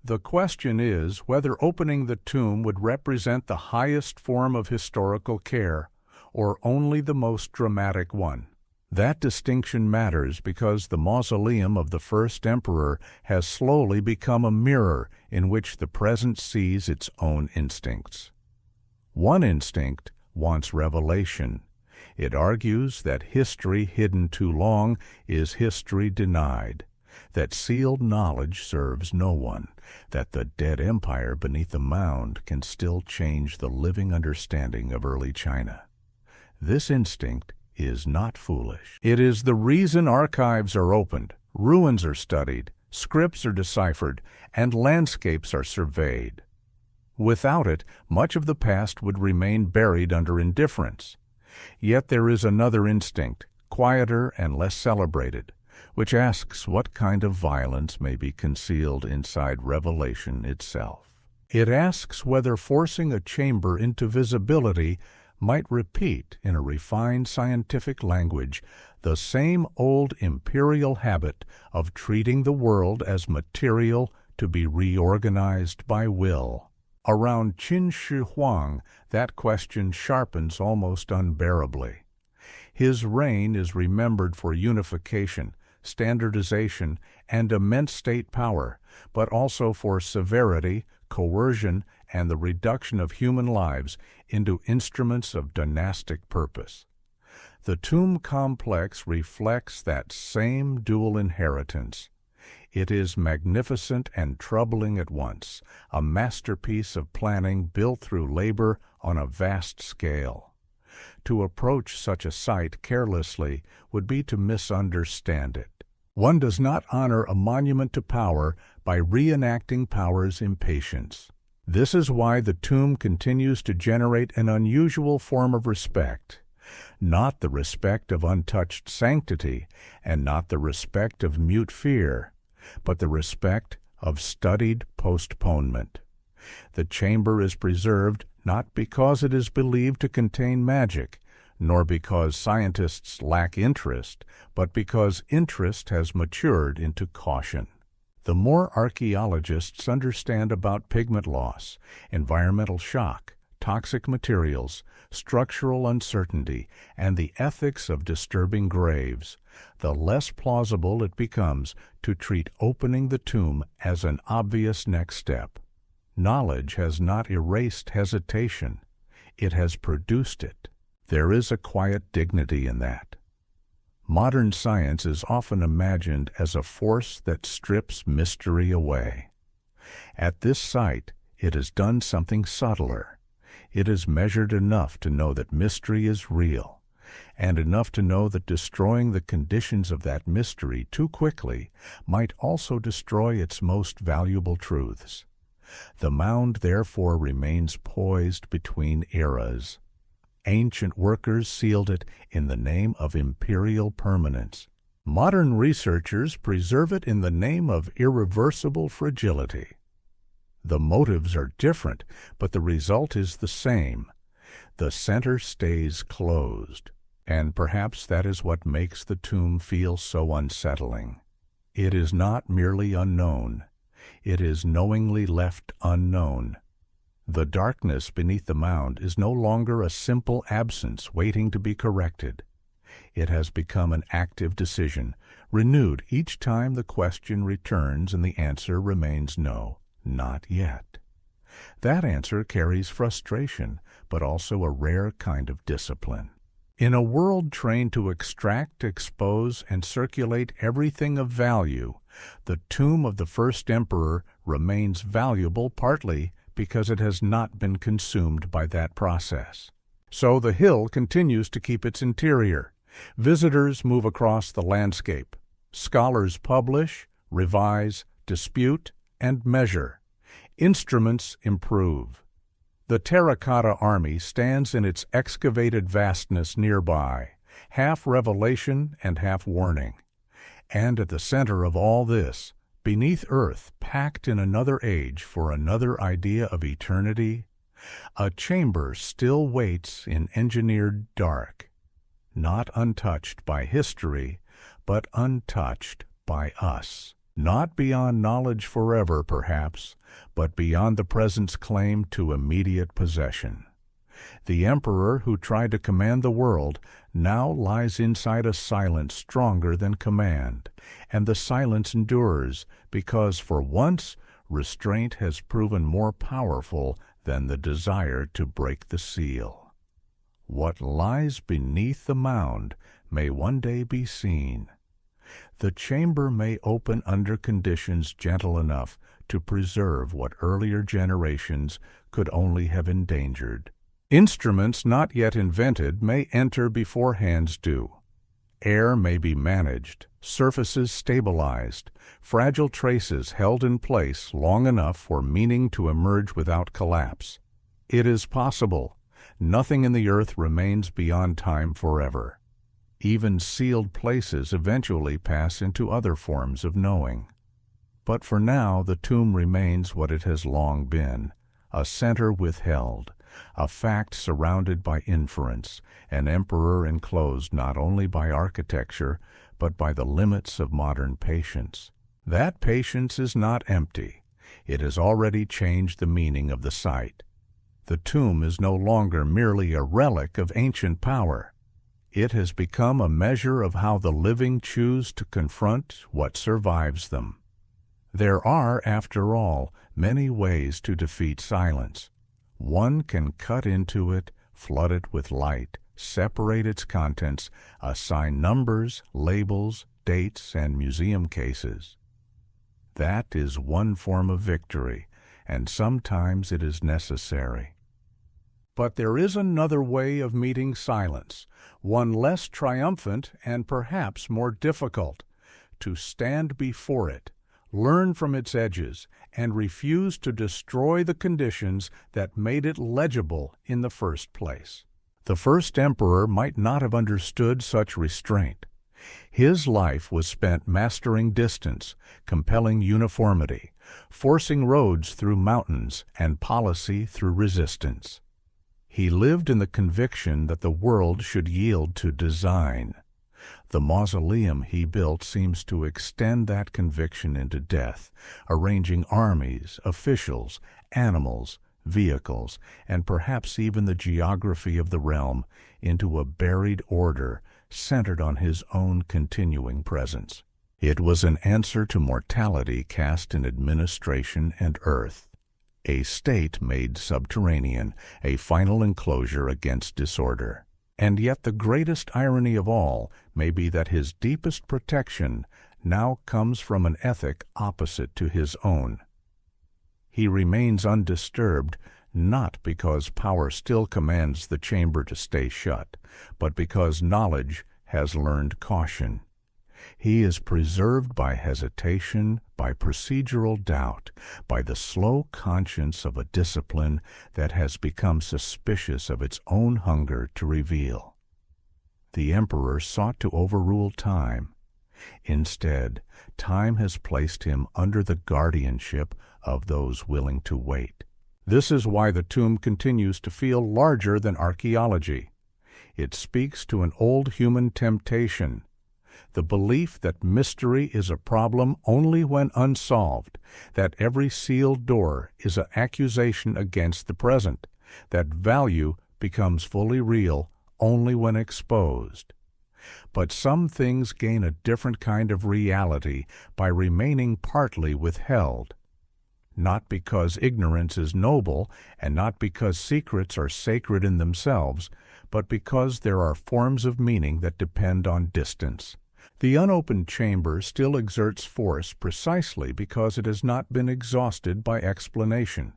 The question is whether opening the tomb would represent the highest form of historical care, or only the most dramatic one. That distinction matters because the mausoleum of the first emperor has slowly become a mirror in which the present sees its own instincts. One instinct wants revelation. It argues that history hidden too long is history denied, that sealed knowledge serves no one, that the dead empire beneath the mound can still change the living understanding of early China. This instinct is not foolish. It is the reason archives are opened, ruins are studied, scripts are deciphered, and landscapes are surveyed. Without it, much of the past would remain buried under indifference. Yet there is another instinct, quieter and less celebrated, which asks what kind of violence may be concealed inside revelation itself. It asks whether forcing a chamber into visibility might repeat, in a refined scientific language, the same old imperial habit of treating the world as material to be reorganized by will. Around Qin Shi Huang, that question sharpens almost unbearably. His reign is remembered for unification, standardization, and immense state power, but also for severity, coercion, and the reduction of human lives into instruments of dynastic purpose. The tomb complex reflects that same dual inheritance. It is magnificent and troubling at once, a masterpiece of planning built through labor on a vast scale. To approach such a site carelessly would be to misunderstand it. One does not honor a monument to power by reenacting power's impatience. This is why the tomb continues to generate an unusual form of respect. Not the respect of untouched sanctity, and not the respect of mute fear, but the respect of studied postponement. The chamber is preserved not because it is believed to contain magic, nor because scientists lack interest, but because interest has matured into caution. The more archaeologists understand about pigment loss, environmental shock, toxic materials, structural uncertainty, and the ethics of disturbing graves, the less plausible it becomes to treat opening the tomb as an obvious next step. Knowledge has not erased hesitation. It has produced it. There is a quiet dignity in that. Modern science is often imagined as a force that strips mystery away. At this site, it has done something subtler. It is measured enough to know that mystery is real, and enough to know that destroying the conditions of that mystery too quickly might also destroy its most valuable truths. The mound therefore remains poised between eras. Ancient workers sealed it in the name of imperial permanence. Modern researchers preserve it in the name of irreversible fragility. The motives are different, but the result is the same. The center stays closed, and perhaps that is what makes the tomb feel so unsettling. It is not merely unknown. It is knowingly left unknown. The darkness beneath the mound is no longer a simple absence waiting to be corrected. It has become an active decision, renewed each time the question returns and the answer remains no. Not yet. That answer carries frustration, but also a rare kind of discipline. In a world trained to extract, expose, and circulate everything of value, the tomb of the first emperor remains valuable partly because it has not been consumed by that process. So the hill continues to keep its interior. Visitors move across the landscape. Scholars publish, revise, dispute, and measure. Instruments improve. The Terracotta Army stands in its excavated vastness nearby, half revelation and half warning. And at the center of all this, beneath earth, packed in another age for another idea of eternity, a chamber still waits in engineered dark, not untouched by history, but untouched by us. Not beyond knowledge forever, perhaps, but beyond the present's claim to immediate possession. The emperor who tried to command the world now lies inside a silence stronger than command, and the silence endures because for once restraint has proven more powerful than the desire to break the seal. What lies beneath the mound may one day be seen. The chamber may open under conditions gentle enough to preserve what earlier generations could only have endangered. Instruments not yet invented may enter before hands do. Air may be managed, surfaces stabilized, fragile traces held in place long enough for meaning to emerge without collapse. It is possible. Nothing in the earth remains beyond time forever. Even sealed places eventually pass into other forms of knowing. But for now the tomb remains what it has long been, a center withheld, a fact surrounded by inference, an emperor enclosed not only by architecture, but by the limits of modern patience. That patience is not empty. It has already changed the meaning of the site. The tomb is no longer merely a relic of ancient power. It has become a measure of how the living choose to confront what survives them. There are, after all, many ways to defeat silence. One can cut into it, flood it with light, separate its contents, assign numbers, labels, dates, and museum cases. That is one form of victory, and sometimes it is necessary. But there is another way of meeting silence, one less triumphant and perhaps more difficult: to stand before it, learn from its edges, and refuse to destroy the conditions that made it legible in the first place. The first emperor might not have understood such restraint. His life was spent mastering distance, compelling uniformity, forcing roads through mountains, and policy through resistance. He lived in the conviction that the world should yield to design. The mausoleum he built seems to extend that conviction into death, arranging armies, officials, animals, vehicles, and perhaps even the geography of the realm into a buried order centered on his own continuing presence. It was an answer to mortality cast in administration and earth, a state made subterranean, a final enclosure against disorder. And yet the greatest irony of all may be that his deepest protection now comes from an ethic opposite to his own. He remains undisturbed, not because power still commands the chamber to stay shut, but because knowledge has learned caution. He is preserved by hesitation, by procedural doubt, by the slow conscience of a discipline that has become suspicious of its own hunger to reveal. The emperor sought to overrule time. Instead, time has placed him under the guardianship of those willing to wait. This is why the tomb continues to feel larger than archaeology. It speaks to an old human temptation, the belief that mystery is a problem only when unsolved, that every sealed door is an accusation against the present, that value becomes fully real only when exposed. But some things gain a different kind of reality by remaining partly withheld, not because ignorance is noble and not because secrets are sacred in themselves, but because there are forms of meaning that depend on distance. The unopened chamber still exerts force precisely because it has not been exhausted by explanation.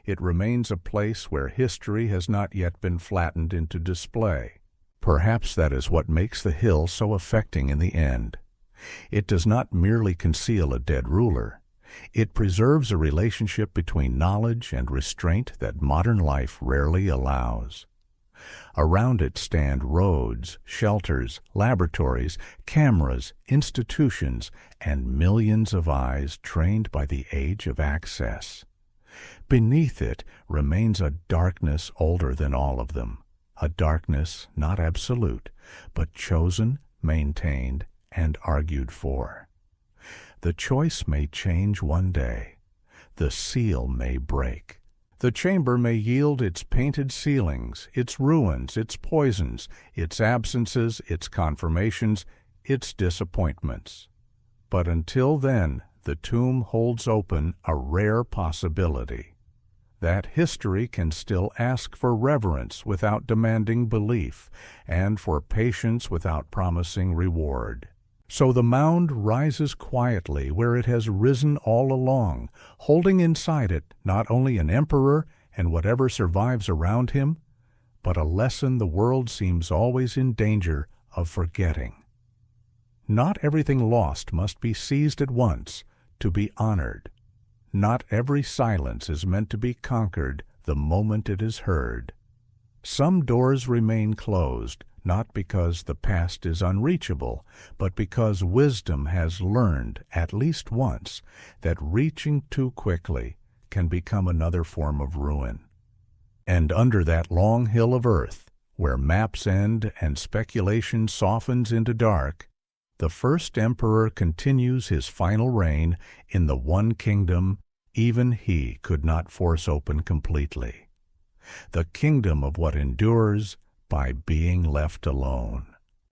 It remains a place where history has not yet been flattened into display. Perhaps that is what makes the hill so affecting in the end. It does not merely conceal a dead ruler. It preserves a relationship between knowledge and restraint that modern life rarely allows. Around it stand roads, shelters, laboratories, cameras, institutions, and millions of eyes trained by the age of access. Beneath it remains a darkness older than all of them, a darkness not absolute, but chosen, maintained, and argued for. The choice may change one day. The seal may break. The chamber may yield its painted ceilings, its ruins, its poisons, its absences, its confirmations, its disappointments. But until then, the tomb holds open a rare possibility, that history can still ask for reverence without demanding belief, and for patience without promising reward. So the mound rises quietly where it has risen all along, holding inside it not only an emperor and whatever survives around him, but a lesson the world seems always in danger of forgetting. Not everything lost must be seized at once to be honored. Not every silence is meant to be conquered the moment it is heard. Some doors remain closed, not because the past is unreachable, but because wisdom has learned, at least once, that reaching too quickly can become another form of ruin. And under that long hill of earth, where maps end and speculation softens into dark, the first emperor continues his final reign in the one kingdom even he could not force open completely, the kingdom of what endures by being left alone.